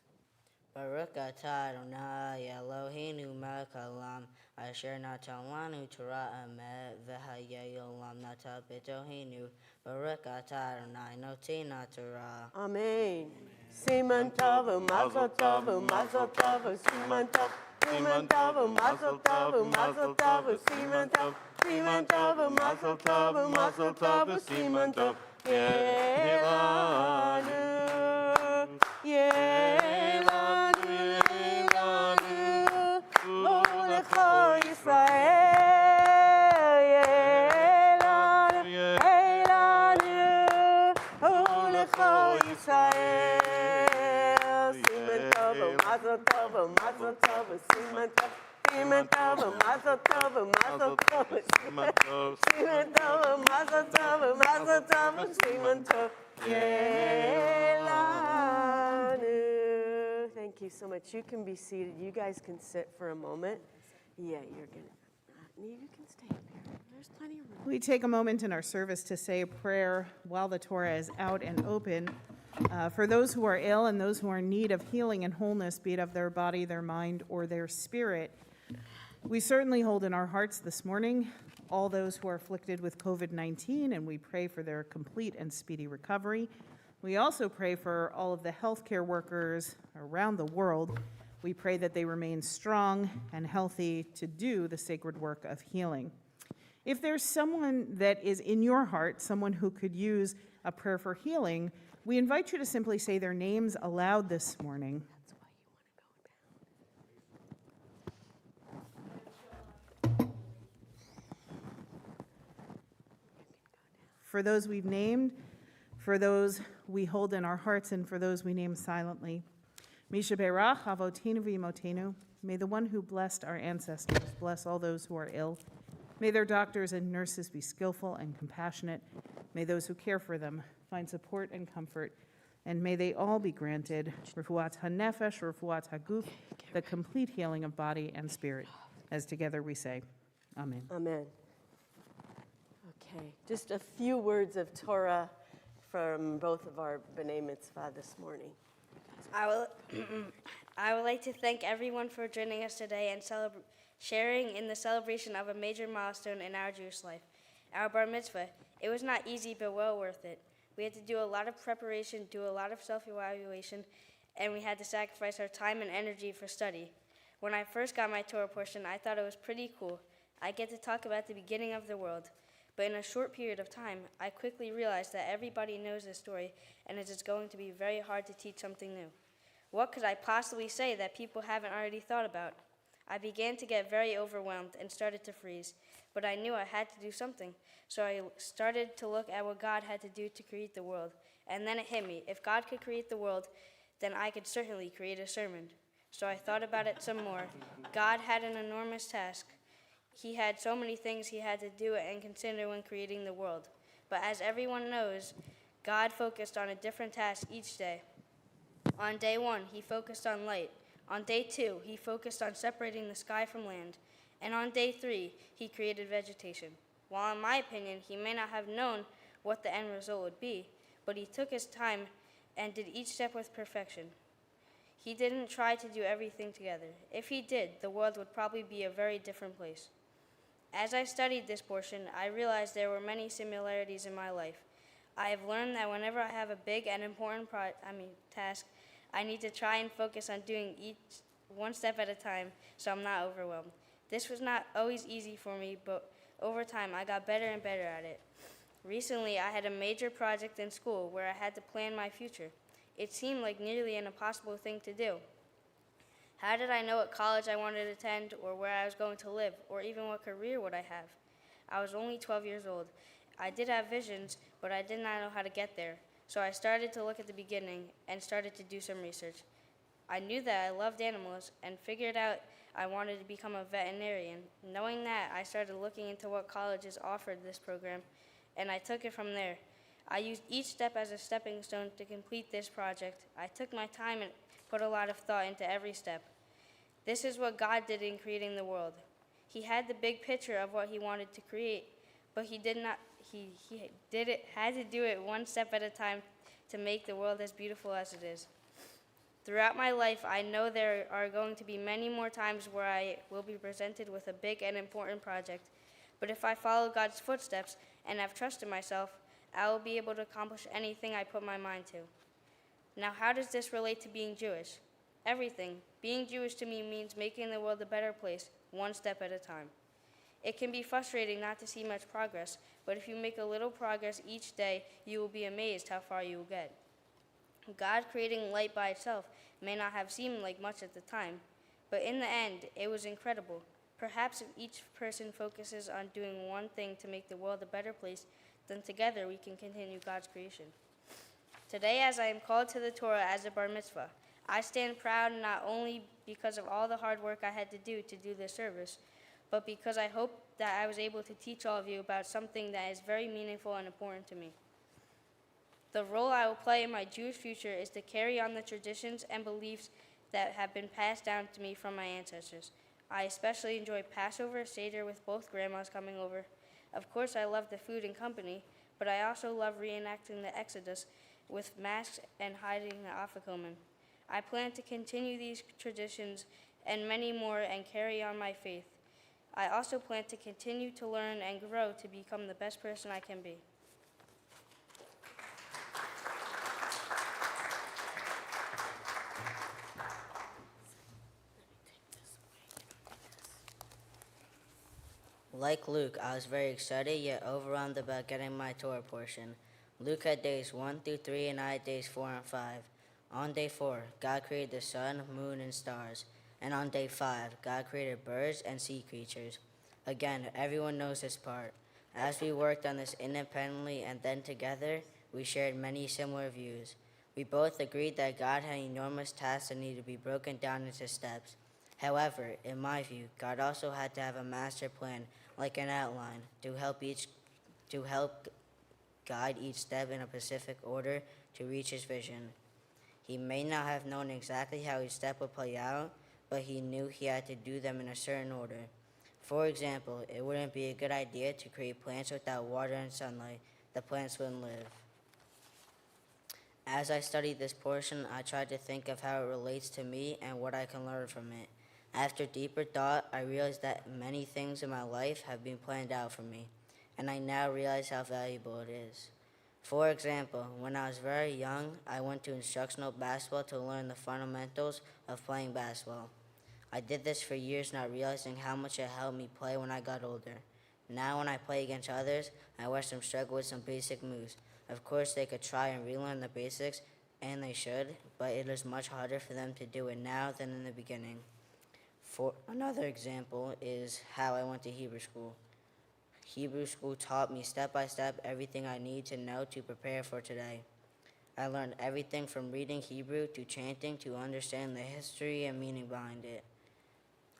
Baruch atah Adonai Eloheinu melech haolam asher natan lanu Torah emet v'hayei olam nata b'tochenu. Baruch atah Adonai noten haTorah. Amen. Siman tov, mazel tov, mazel tov, siman tov, siman tov, mazel tov, mazel tov, siman tov, siman tov, mazel tov, mazel tov, siman tov. Yelanu, yelanu, yelanu, ulecho Yisrael. Yelanu, yelanu, ulecho Yisrael. Siman tov, mazel tov, mazel tov, siman tov. Siman tov, mazel tov, mazel tov, siman tov. Siman tov, mazel tov, mazel tov, siman tov. Yelanu. Thank you so much. You can be seated. You guys can sit for a moment. Yeah, you're gonna. You can stay up here. There's plenty of room. We take a moment in our service to say a prayer while the Torah is out and open for those who are ill and those who are in need of healing and wholeness, be it of their body, their mind, or their spirit. We certainly hold in our hearts this morning all those who are afflicted with COVID-19, and we pray for their complete and speedy recovery. We also pray for all of the healthcare workers around the world. We pray that they remain strong and healthy to do the sacred work of healing. If there's someone that is in your heart, someone who could use a prayer for healing, we invite you to simply say their names aloud this morning. For those we've named, for those we hold in our hearts, and for those we name silently. Misha Berach, Avotenu v'Imotenu. May the one who blessed our ancestors bless all those who are ill. May their doctors and nurses be skillful and compassionate. May those who care for them find support and comfort. And may they all be granted refuat hanefesh, refuat haguf, the complete healing of body and spirit. As together we say, Amen. Amen. Okay, just a few words of Torah from both of our B'nai Mitzvah this morning. I would like to thank everyone for joining us today and sharing in the celebration of a major milestone in our Jewish life, our Bar Mitzvah. It was not easy, but well worth it. We had to do a lot of preparation, do a lot of self-evaluation, and we had to sacrifice our time and energy for study. When I first got my Torah portion, I thought it was pretty cool. I get to talk about the beginning of the world. But in a short period of time, I quickly realized that everybody knows this story, and it is going to be very hard to teach something new. What could I possibly say that people haven't already thought about? I began to get very overwhelmed and started to freeze, but I knew I had to do something. So I started to look at what God had to do to create the world, and then it hit me. If God could create the world, then I could certainly create a sermon. So I thought about it some more. God had an enormous task. He had so many things he had to do and consider when creating the world. But as everyone knows, God focused on a different task each day. On day 1, he focused on light. On day 2, he focused on separating the sky from land. And on day 3, he created vegetation. While in my opinion, he may not have known what the end result would be, but he took his time and did each step with perfection. He didn't try to do everything together. If he did, the world would probably be a very different place. As I studied this portion, I realized there were many similarities in my life. I have learned that whenever I have a big and important task, I need to try and focus on doing each one step at a time so I'm not overwhelmed. This was not always easy for me, but over time I got better and better at it. Recently, I had a major project in school where I had to plan my future. It seemed like nearly an impossible thing to do. How did I know what college I wanted to attend, or where I was going to live, or even what career would I have? I was only 12 years old. I did have visions, but I did not know how to get there. So I started to look at the beginning and started to do some research. I knew that I loved animals and figured out I wanted to become a veterinarian. Knowing that, I started looking into what colleges offered this program, and I took it from there. I used each step as a stepping stone to complete this project. I took my time and put a lot of thought into every step. This is what God did in creating the world. He had the big picture of what he wanted to create, but he had to do it one step at a time to make the world as beautiful as it is. Throughout my life, I know there are going to be many more times where I will be presented with a big and important project, but if I follow God's footsteps and have trust in myself, I will be able to accomplish anything I put my mind to. Now, how does this relate to being Jewish? Everything. Being Jewish to me means making the world a better place, one step at a time. It can be frustrating not to see much progress, but if you make a little progress each day, you will be amazed how far you will get. God creating light by itself may not have seemed like much at the time, but in the end, it was incredible. Perhaps if each person focuses on doing one thing to make the world a better place, then together we can continue God's creation. Today, as I am called to the Torah as a bar mitzvah, I stand proud not only because of all the hard work I had to do this service, but because I hope that I was able to teach all of you about something that is very meaningful and important to me. The role I will play in my Jewish future is to carry on the traditions and beliefs that have been passed down to me from my ancestors. I especially enjoy Passover, Seder with both grandmas coming over. Of course, I love the food and company, but I also love reenacting the Exodus with masks and hiding the afikomen. I plan to continue these traditions and many more and carry on my faith. I also plan to continue to learn and grow to become the best person I can be. Like Luke, I was very excited yet overwhelmed about getting my Torah portion. Luke had days 1 through 3 and I had days 4 and 5. On day 4, God created the sun, moon, and stars. And on day 5, God created birds and sea creatures. Again, everyone knows this part. As we worked on this independently and then together, we shared many similar views. We both agreed that God had enormous tasks that needed to be broken down into steps. However, in my view, God also had to have a master plan, like an outline, to help guide each step in a specific order to reach his vision. He may not have known exactly how each step would play out, but he knew he had to do them in a certain order. For example, it wouldn't be a good idea to create plants without water and sunlight. The plants wouldn't live. As I studied this portion, I tried to think of how it relates to me and what I can learn from it. After deeper thought, I realized that many things in my life have been planned out for me, and I now realize how valuable it is. For example, when I was very young, I went to instructional basketball to learn the fundamentals of playing basketball. I did this for years, not realizing how much it helped me play when I got older. Now when I play against others, I watch them struggle with some basic moves. Of course, they could try and relearn the basics, and they should, but it is much harder for them to do it now than in the beginning. For another example is how I went to Hebrew school. Hebrew school taught me step by step everything I need to know to prepare for today. I learned everything from reading Hebrew to chanting to understand the history and meaning behind it.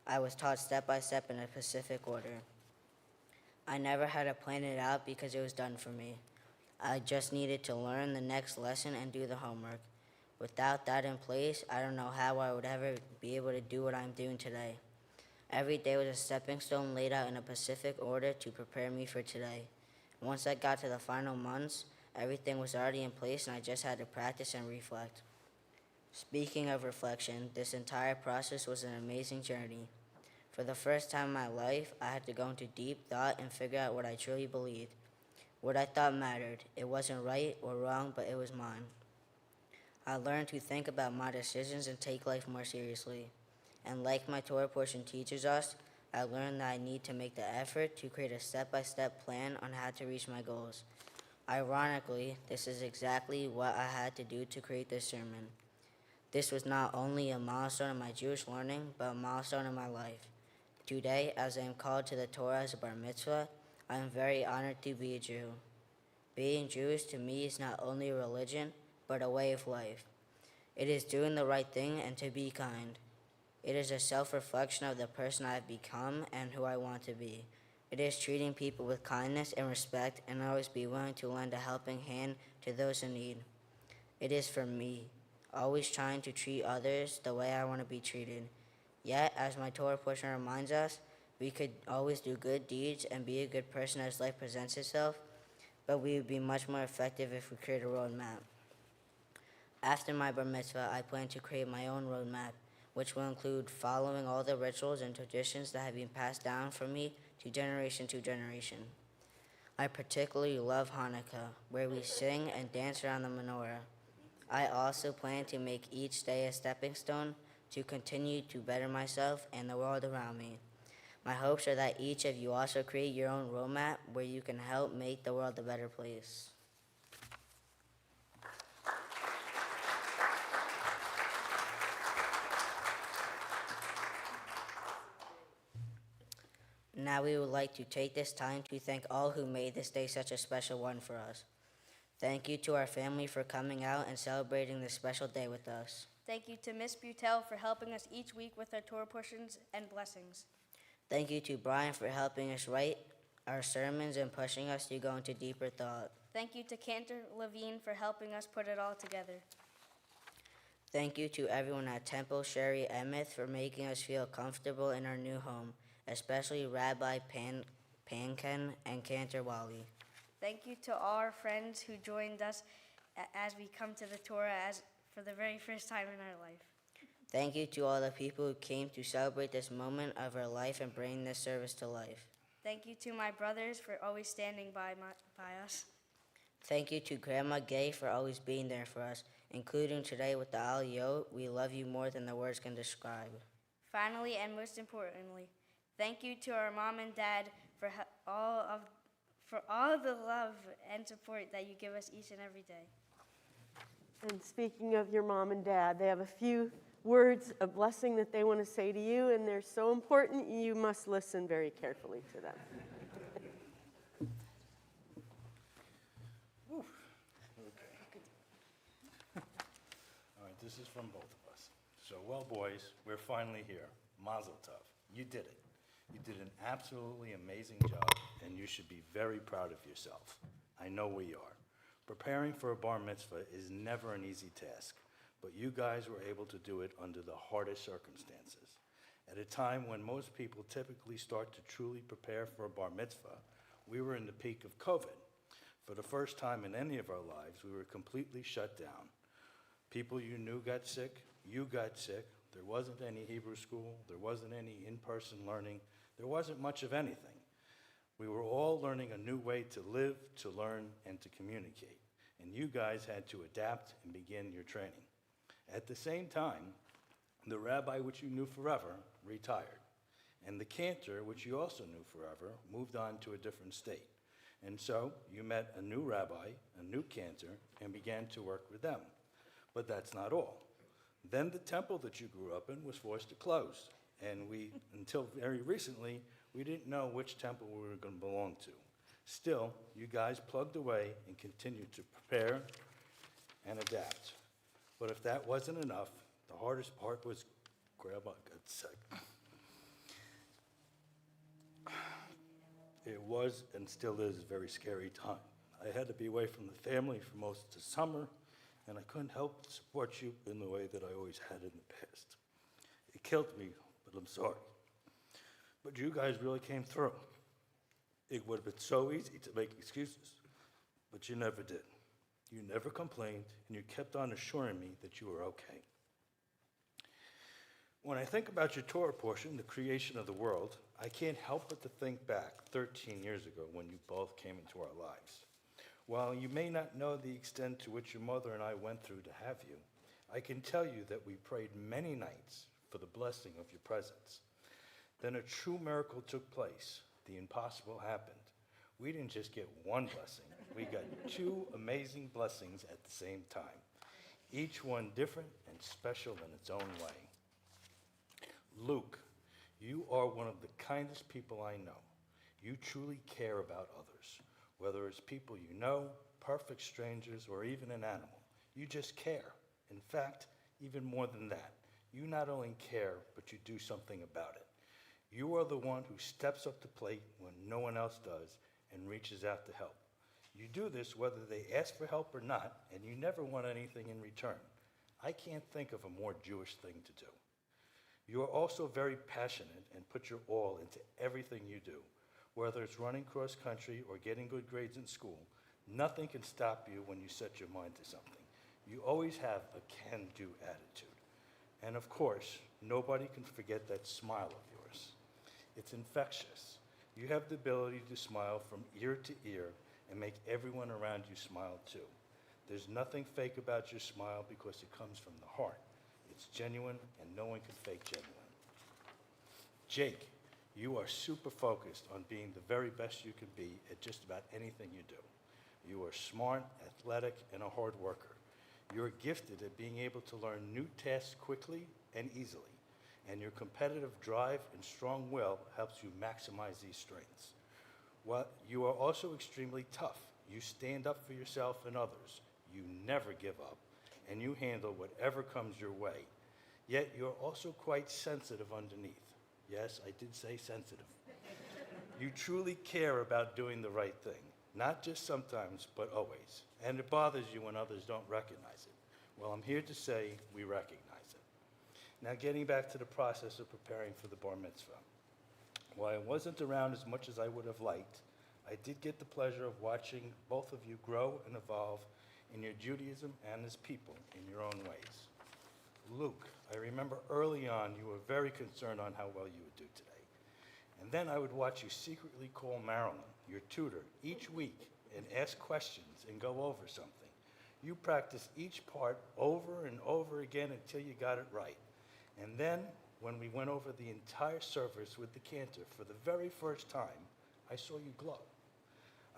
I was taught step by step in a specific order. I never had to plan it out because it was done for me. I just needed to learn the next lesson and do the homework. Without that in place, I don't know how I would ever be able to do what I'm doing today. Every day was a stepping stone laid out in a specific order to prepare me for today. Once I got to the final months, everything was already in place and I just had to practice and reflect. Speaking of reflection, this entire process was an amazing journey. For the first time in my life, I had to go into deep thought and figure out what I truly believed. What I thought mattered. It wasn't right or wrong, but it was mine. I learned to think about my decisions and take life more seriously. And like my Torah portion teaches us, I learned that I need to make the effort to create a step-by-step plan on how to reach my goals. Ironically, this is exactly what I had to do to create this sermon. This was not only a milestone in my Jewish learning, but a milestone in my life. Today, as I am called to the Torah as a bar mitzvah, I am very honored to be a Jew. Being Jewish to me is not only a religion, but a way of life. It is doing the right thing and to be kind. It is a self-reflection of the person I have become and who I want to be. It is treating people with kindness and respect and always be willing to lend a helping hand to those in need. It is for me, always trying to treat others the way I want to be treated. Yet, as my Torah portion reminds us, we could always do good deeds and be a good person as life presents itself, but we would be much more effective if we create a roadmap. After my bar mitzvah, I plan to create my own roadmap, which will include following all the rituals and traditions that have been passed down from me to generation. I particularly love Hanukkah, where we sing and dance around the menorah. I also plan to make each day a stepping stone to continue to better myself and the world around me. My hopes are that each of you also create your own roadmap where you can help make the world a better place. Now we would like to take this time to thank all who made this day such a special one for us. Thank you to our family for coming out and celebrating this special day with us. Thank you to Miss Butel for helping us each week with our Torah portions and blessings. Thank you to Brian for helping us write our sermons and pushing us to go into deeper thought. Thank you to Cantor Levine for helping us put it all together. Thank you to everyone at Temple Sherry Emmett for making us feel comfortable in our new home, especially Rabbi Panken and Cantor Wally. Thank you to all our friends who joined us as we come to the Torah for the very first time in our life. Thank you to all the people who came to celebrate this moment of our life and bring this service to life. Thank you to my brothers for always standing by us. Thank you to Grandma Gay for always being there for us, including today with the Aliyot. We love you more than the words can describe. Finally, and most importantly, thank you to our mom and dad for all the love and support that you give us each and every day. And speaking of your mom and dad, they have a few words of blessing that they want to say to you, and they're so important, you must listen very carefully to them. All right, this is from both of us. So, well, boys, we're finally here. Mazel tov. You did it. You did an absolutely amazing job, and you should be very proud of yourself. I know we are. Preparing for a bar mitzvah is never an easy task, but you guys were able to do it under the hardest circumstances. At a time when most people typically start to truly prepare for a bar mitzvah, we were in the peak of COVID. For the first time in any of our lives, we were completely shut down. People you knew got sick, you got sick. There wasn't any Hebrew school, there wasn't any in-person learning, there wasn't much of anything. We were all learning a new way to live, to learn, and to communicate. And you guys had to adapt and begin your training. At the same time, the rabbi which you knew forever retired. And the cantor, which you also knew forever, moved on to a different state. And so you met a new rabbi, a new cantor, and began to work with them. But that's not all. Then the temple that you grew up in was forced to close. And until very recently, we didn't know which temple we were going to belong to. Still, you guys plugged away and continued to prepare and adapt. But if that wasn't enough, the hardest part was Grandma got sick. It was and still is a very scary time. I had to be away from the family for most of the summer, and I couldn't help but support you in the way that I always had in the past. It killed me, but I'm sorry. But you guys really came through. It would have been so easy to make excuses, but you never did. You never complained, and you kept on assuring me that you were okay. When I think about your Torah portion, the creation of the world, I can't help but to think back 13 years ago when you both came into our lives. While you may not know the extent to which your mother and I went through to have you, I can tell you that we prayed many nights for the blessing of your presence. Then a true miracle took place. The impossible happened. We didn't just get one blessing. We got two amazing blessings at the same time, each one different and special in its own way. Luke, you are one of the kindest people I know. You truly care about others, whether it's people you know, perfect strangers, or even an animal. You just care. In fact, even more than that, you not only care, but you do something about it. You are the one who steps up to plate when no one else does and reaches out to help. You do this whether they ask for help or not, and you never want anything in return. I can't think of a more Jewish thing to do. You are also very passionate and put your all into everything you do. Whether it's running cross country or getting good grades in school, nothing can stop you when you set your mind to something. You always have a can-do attitude. And of course, nobody can forget that smile of yours. It's infectious. You have the ability to smile from ear to ear and make everyone around you smile too. There's nothing fake about your smile because it comes from the heart. It's genuine, and no one can fake genuine. Jake, you are super focused on being the very best you can be at just about anything you do. You are smart, athletic, and a hard worker. You're gifted at being able to learn new tasks quickly and easily, and your competitive drive and strong will helps you maximize these strengths. Well, you are also extremely tough. You stand up for yourself and others. You never give up, and you handle whatever comes your way. Yet you're also quite sensitive underneath. Yes, I did say sensitive. You truly care about doing the right thing, not just sometimes, but always. And it bothers you when others don't recognize it. Well, I'm here to say we recognize it. Now, getting back to the process of preparing for the bar mitzvah. While I wasn't around as much as I would have liked, I did get the pleasure of watching both of you grow and evolve in your Judaism and as people in your own ways. Luke, I remember early on you were very concerned on how well you would do today. And then I would watch you secretly call Marilyn, your tutor, each week and ask questions and go over something. You practiced each part over and over again until you got it right. And then, when we went over the entire service with the cantor for the very first time, I saw you glow.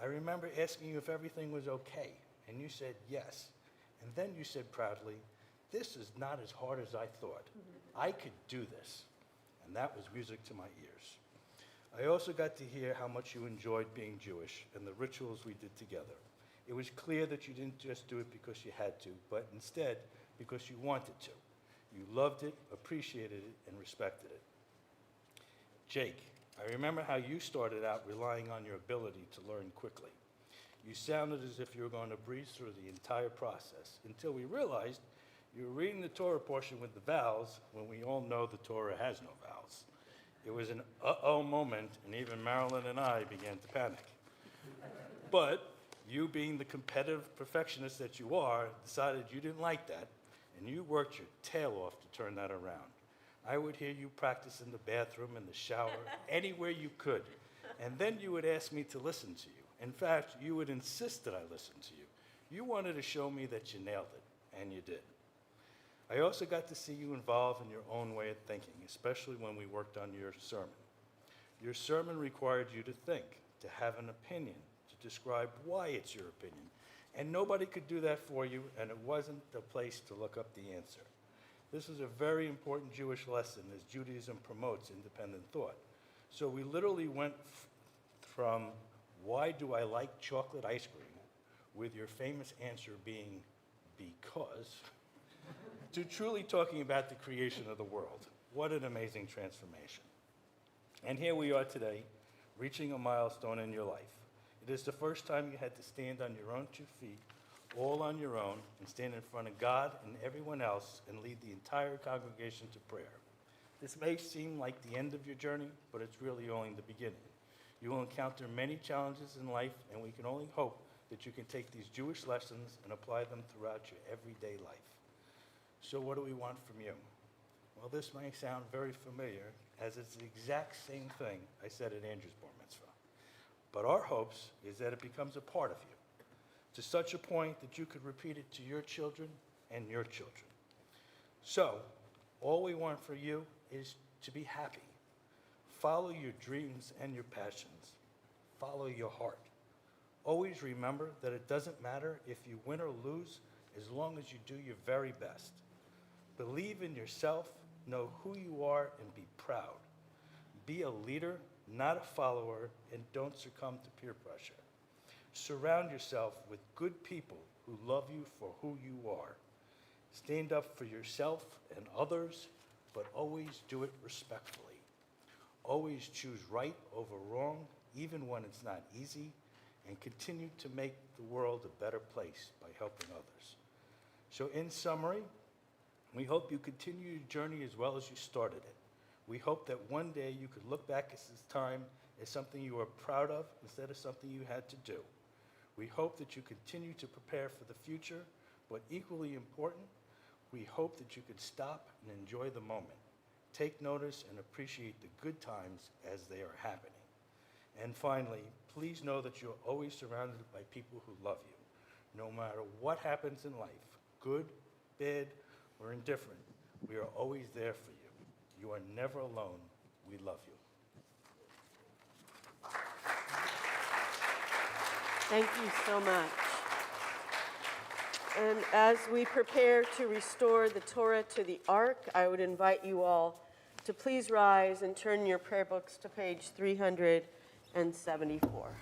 I remember asking you if everything was okay, and you said yes. And then you said proudly, "This is not as hard as I thought. I could do this." And that was music to my ears. I also got to hear how much you enjoyed being Jewish and the rituals we did together. It was clear that you didn't just do it because you had to, but instead because you wanted to. You loved it, appreciated it, and respected it. Jake, I remember how you started out relying on your ability to learn quickly. You sounded as if you were going to breeze through the entire process until we realized you were reading the Torah portion with the vowels when we all know the Torah has no vowels. It was an uh-oh moment, and even Marilyn and I began to panic. But you, being the competitive perfectionist that you are, decided you didn't like that, and you worked your tail off to turn that around. I would hear you practice in the bathroom, in the shower, anywhere you could. And then you would ask me to listen to you. In fact, you would insist that I listen to you. You wanted to show me that you nailed it, and you did. I also got to see you involved in your own way of thinking, especially when we worked on your sermon. Your sermon required you to think, to have an opinion, to describe why it's your opinion. And nobody could do that for you, and it wasn't the place to look up the answer. This is a very important Jewish lesson as Judaism promotes independent thought. So we literally went from, "Why do I like chocolate ice cream?" with your famous answer being, "Because," to truly talking about the creation of the world. What an amazing transformation. And here we are today, reaching a milestone in your life. It is the first time you had to stand on your own 2 feet, all on your own, and stand in front of God and everyone else and lead the entire congregation to prayer. This may seem like the end of your journey, but it's really only the beginning. You will encounter many challenges in life, and we can only hope that you can take these Jewish lessons and apply them throughout your everyday life. So what do we want from you? Well, this may sound very familiar, as it's the exact same thing I said at Andrew's bar mitzvah. But our hopes is that it becomes a part of you, to such a point that you could repeat it to your children and your children. So, all we want for you is to be happy. Follow your dreams and your passions. Follow your heart. Always remember that it doesn't matter if you win or lose, as long as you do your very best. Believe in yourself, know who you are, and be proud. Be a leader, not a follower, and don't succumb to peer pressure. Surround yourself with good people who love you for who you are. Stand up for yourself and others, but always do it respectfully. Always choose right over wrong, even when it's not easy, and continue to make the world a better place by helping others. So in summary, we hope you continue your journey as well as you started it. We hope that one day you could look back at this time as something you are proud of instead of something you had to do. We hope that you continue to prepare for the future, but equally important, we hope that you could stop and enjoy the moment. Take notice and appreciate the good times as they are happening. And finally, please know that you're always surrounded by people who love you. No matter what happens in life, good, bad, or indifferent, we are always there for you. You are never alone. We love you. Thank you so much. And as we prepare to restore the Torah to the Ark, I would invite you all to please rise and turn your prayer books to page 374.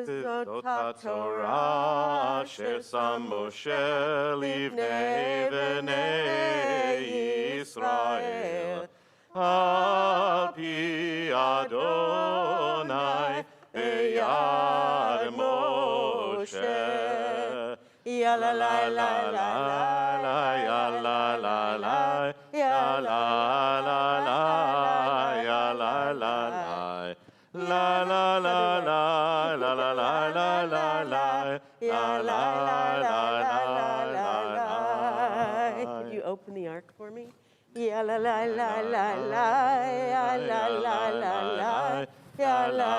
זאת התורה ששם משה לפני בני ישראל, על פי אדוני ביד משה. יא לה לה לה לה לה, יא לה לה לה, יא לה לה לה, יא לה לה לה, la la la la la la la la la la, ya la la la la la la la la la la. la. Could you open the ark for me? Ya la la la la la, ya la la la la, ya la la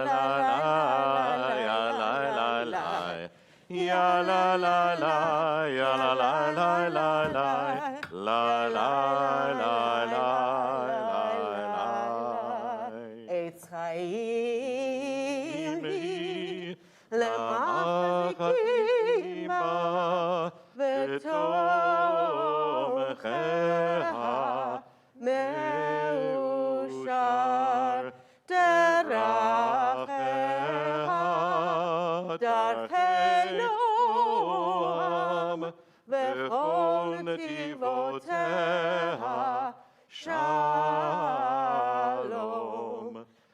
la la la ya la la la la la, ya la la la, ya la la la la la, la la la la. Eitz Chaim hi למחזיקים בה ותומכיה מאושר דרכיה דרכי נועם וכל נתיבותיה שלום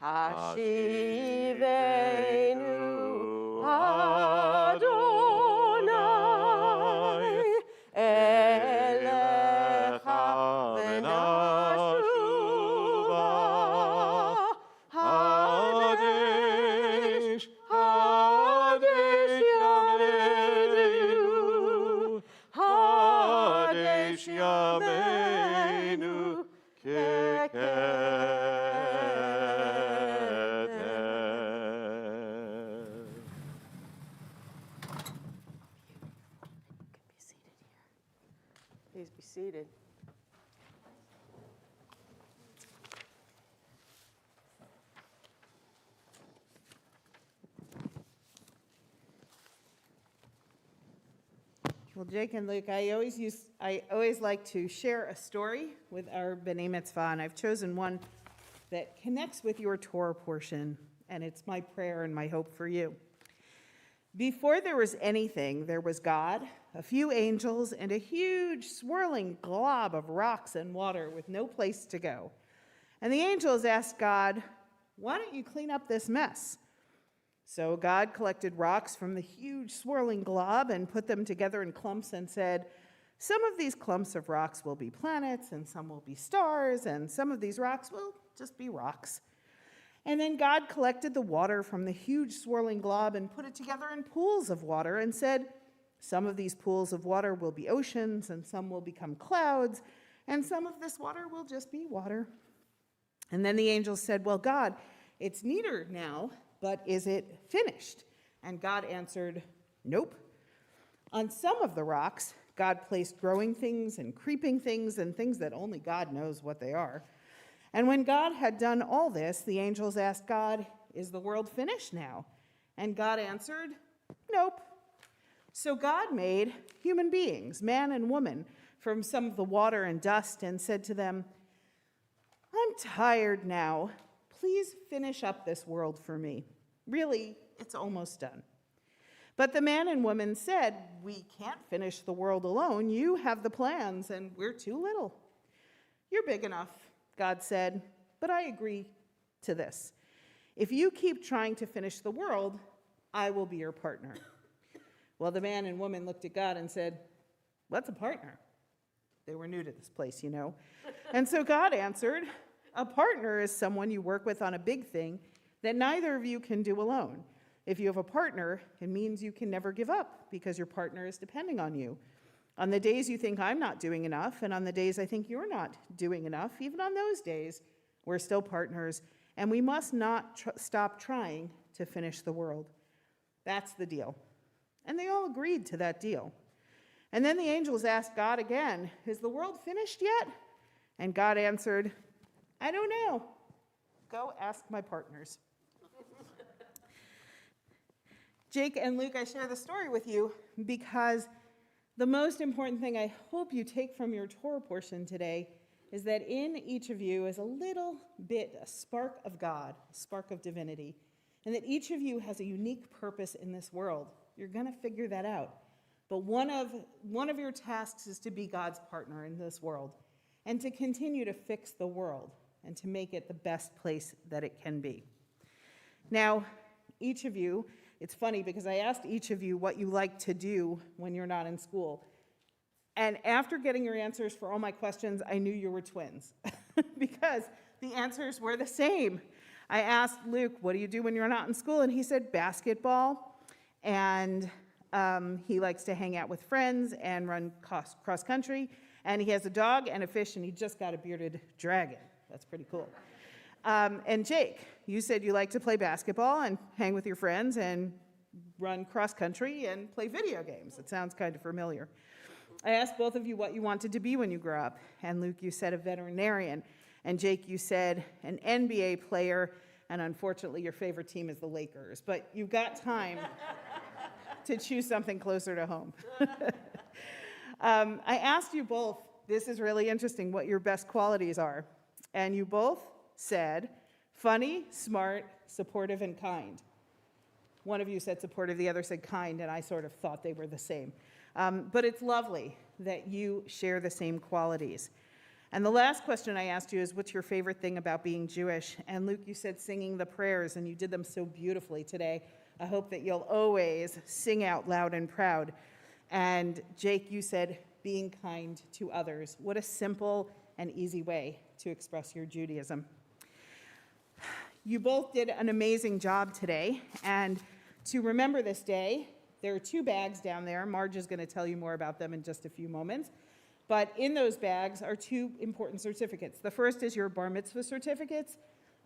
השיבנו אדוני אליך ונשובה הקדש ימינו הקדש ימינו Please be seated. Well, Jake and Luke, I always like to share a story with our B'nai Mitzvah, and I've chosen one that connects with your Torah portion, and it's my prayer and my hope for you. Before there was anything, there was God, a few angels, and a huge swirling glob of rocks and water with no place to go. And the angels asked God, "Why don't you clean up this mess?" So God collected rocks from the huge swirling glob and put them together in clumps and said, "Some of these clumps of rocks will be planets, and some will be stars, and some of these rocks will just be rocks." And then God collected the water from the huge swirling glob and put it together in pools of water and said, "Some of these pools of water will be oceans, and some will become clouds, and some of this water will just be water." And then the angels said, "Well, God, it's neater now, but is it finished?" And God answered, "Nope." On some of the rocks, God placed growing things and creeping things and things that only God knows what they are. And when God had done all this, the angels asked God, "Is the world finished now?" And God answered, "Nope." So God made human beings, man and woman, from some of the water and dust and said to them, "I'm tired now. Please finish up this world for me. Really, it's almost done." But the man and woman said, "We can't finish the world alone. You have the plans, and we're too little." "You're big enough," God said, "but I agree to this. If you keep trying to finish the world, I will be your partner." Well, the man and woman looked at God and said, "What's a partner?" They were new to this place, you know. And so God answered, "A partner is someone you work with on a big thing that neither of you can do alone. If you have a partner, it means you can never give up because your partner is depending on you. On the days you think I'm not doing enough, and on the days I think you're not doing enough, even on those days, we're still partners, and we must not stop trying to finish the world." That's the deal. And they all agreed to that deal. And then the angels asked God again, "Is the world finished yet?" And God answered, "I don't know. Go ask my partners." Jake and Luke, I share the story with you because the most important thing I hope you take from your Torah portion today is that in each of you is a little bit, a spark of God, a spark of divinity, and that each of you has a unique purpose in this world. You're going to figure that out. But one of your tasks is to be God's partner in this world and to continue to fix the world and to make it the best place that it can be. Now, each of you, it's funny because I asked each of you what you like to do when you're not in school. And after getting your answers for all my questions, I knew you were twins because the answers were the same. I asked Luke, "What do you do when you're not in school?" And he said, "Basketball." and he likes to hang out with friends and run cross country. And he has a dog and a fish, and he just got a bearded dragon. That's pretty cool. And Jake, you said you like to play basketball and hang with your friends and run cross country and play video games. It sounds kind of familiar. I asked both of you what you wanted to be when you grew up. And Luke, you said a veterinarian. And Jake, you said an NBA player. And unfortunately, your favorite team is the Lakers. But you've got time to choose something closer to home. I asked you both, this is really interesting, what your best qualities are. And you both said funny, smart, supportive, and kind. One of you said supportive, the other said kind, and I sort of thought they were the same. But it's lovely that you share the same qualities. And the last question I asked you is, what's your favorite thing about being Jewish? And Luke, you said singing the prayers, and you did them so beautifully today. I hope that you'll always sing out loud and proud. And Jake, you said being kind to others. What a simple and easy way to express your Judaism. You both did an amazing job today. And to remember this day, there are 2 bags down there. Marge is going to tell you more about them in just a few moments. But in those bags are 2 important certificates. The first is your bar mitzvah certificates.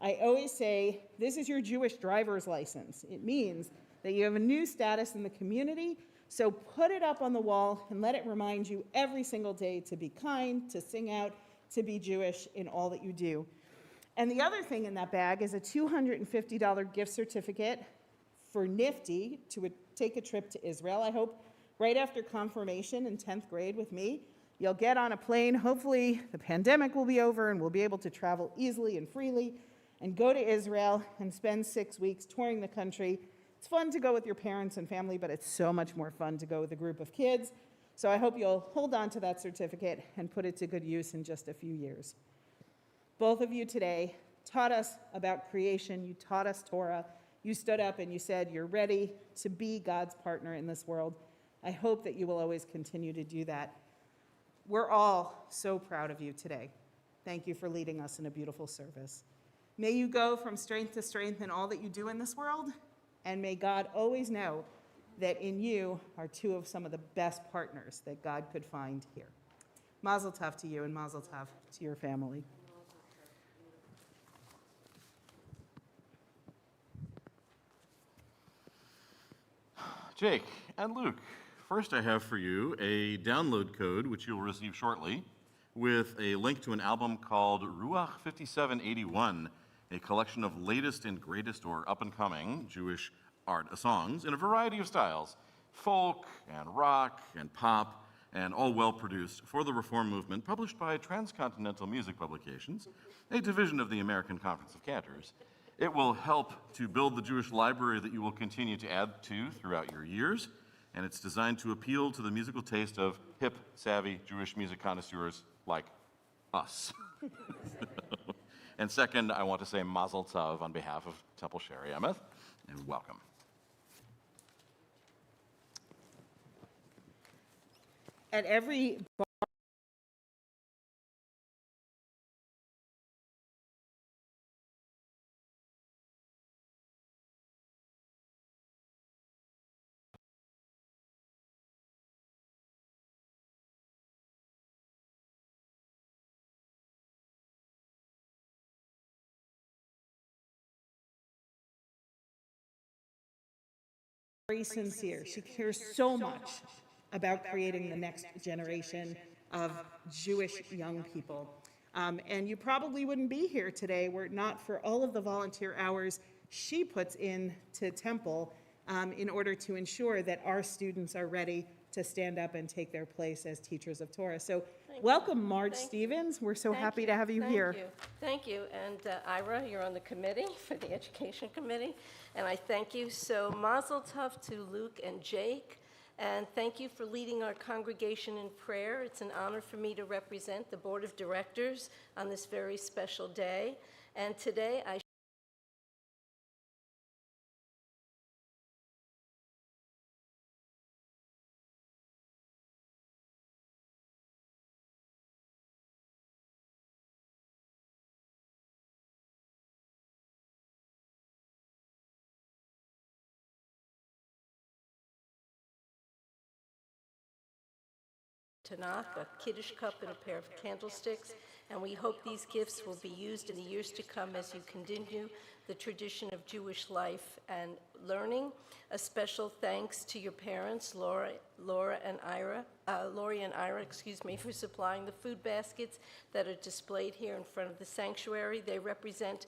I always say, this is your Jewish driver's license. It means that you have a new status in the community, so put it up on the wall and let it remind you every single day to be kind, to sing out, to be Jewish in all that you do. And the other thing in that bag is a $250 gift certificate for Nifty to take a trip to Israel. I hope right after confirmation in 10th grade with me, you'll get on a plane. Hopefully the pandemic will be over and we'll be able to travel easily and freely and go to Israel and spend 6 weeks touring the country. It's fun to go with your parents and family, but it's so much more fun to go with a group of kids. So I hope you'll hold on to that certificate and put it to good use in just a few years. Both of you today taught us about creation. You taught us Torah. You stood up and you said you're ready to be God's partner in this world. I hope that you will always continue to do that. We're all so proud of you today. Thank you for leading us in a beautiful service. May you go from strength to strength in all that you do in this world, and may God always know that in you are 2 of some of the best partners that God could find here. Mazel tov to you and mazel tov to your family. Jake and Luke, first I have for you a download code, which you'll receive shortly, with a link to an album called Ruach 5781, a collection of latest and greatest or up-and-coming Jewish art songs in a variety of styles, folk and rock and pop, and all well-produced for the Reform movement, published by Transcontinental Music Publications, a division of the American Conference of Cantors. It will help to build the Jewish library that you will continue to add to throughout your years, and it's designed to appeal to the musical taste of hip, savvy Jewish music connoisseurs like us. And second, I want to say Mazel Tov on behalf of Temple Sherry Emeth, and welcome. At every very sincere. She cares so much about creating the next generation of Jewish young people. And you probably wouldn't be here today were it not for all of the volunteer hours she puts into Temple in order to ensure that our students are ready to stand up and take their place as teachers of Torah. So welcome, Marge Stevens. We're so happy to have you here. Thank you. And Ira, you're on the committee for the Education Committee. And I thank you. So Mazel Tov to Luke and Jake. And thank you for leading our congregation in prayer. It's an honor for me to represent the Board of Directors on this very special day. And today I Tanakh, a Kiddush cup, and a pair of candlesticks. And we hope these gifts will be used in the years to come as you continue the tradition of Jewish life and learning. A special thanks to your parents, Lori and Ira, for supplying the food baskets that are displayed here in front of the sanctuary. They represent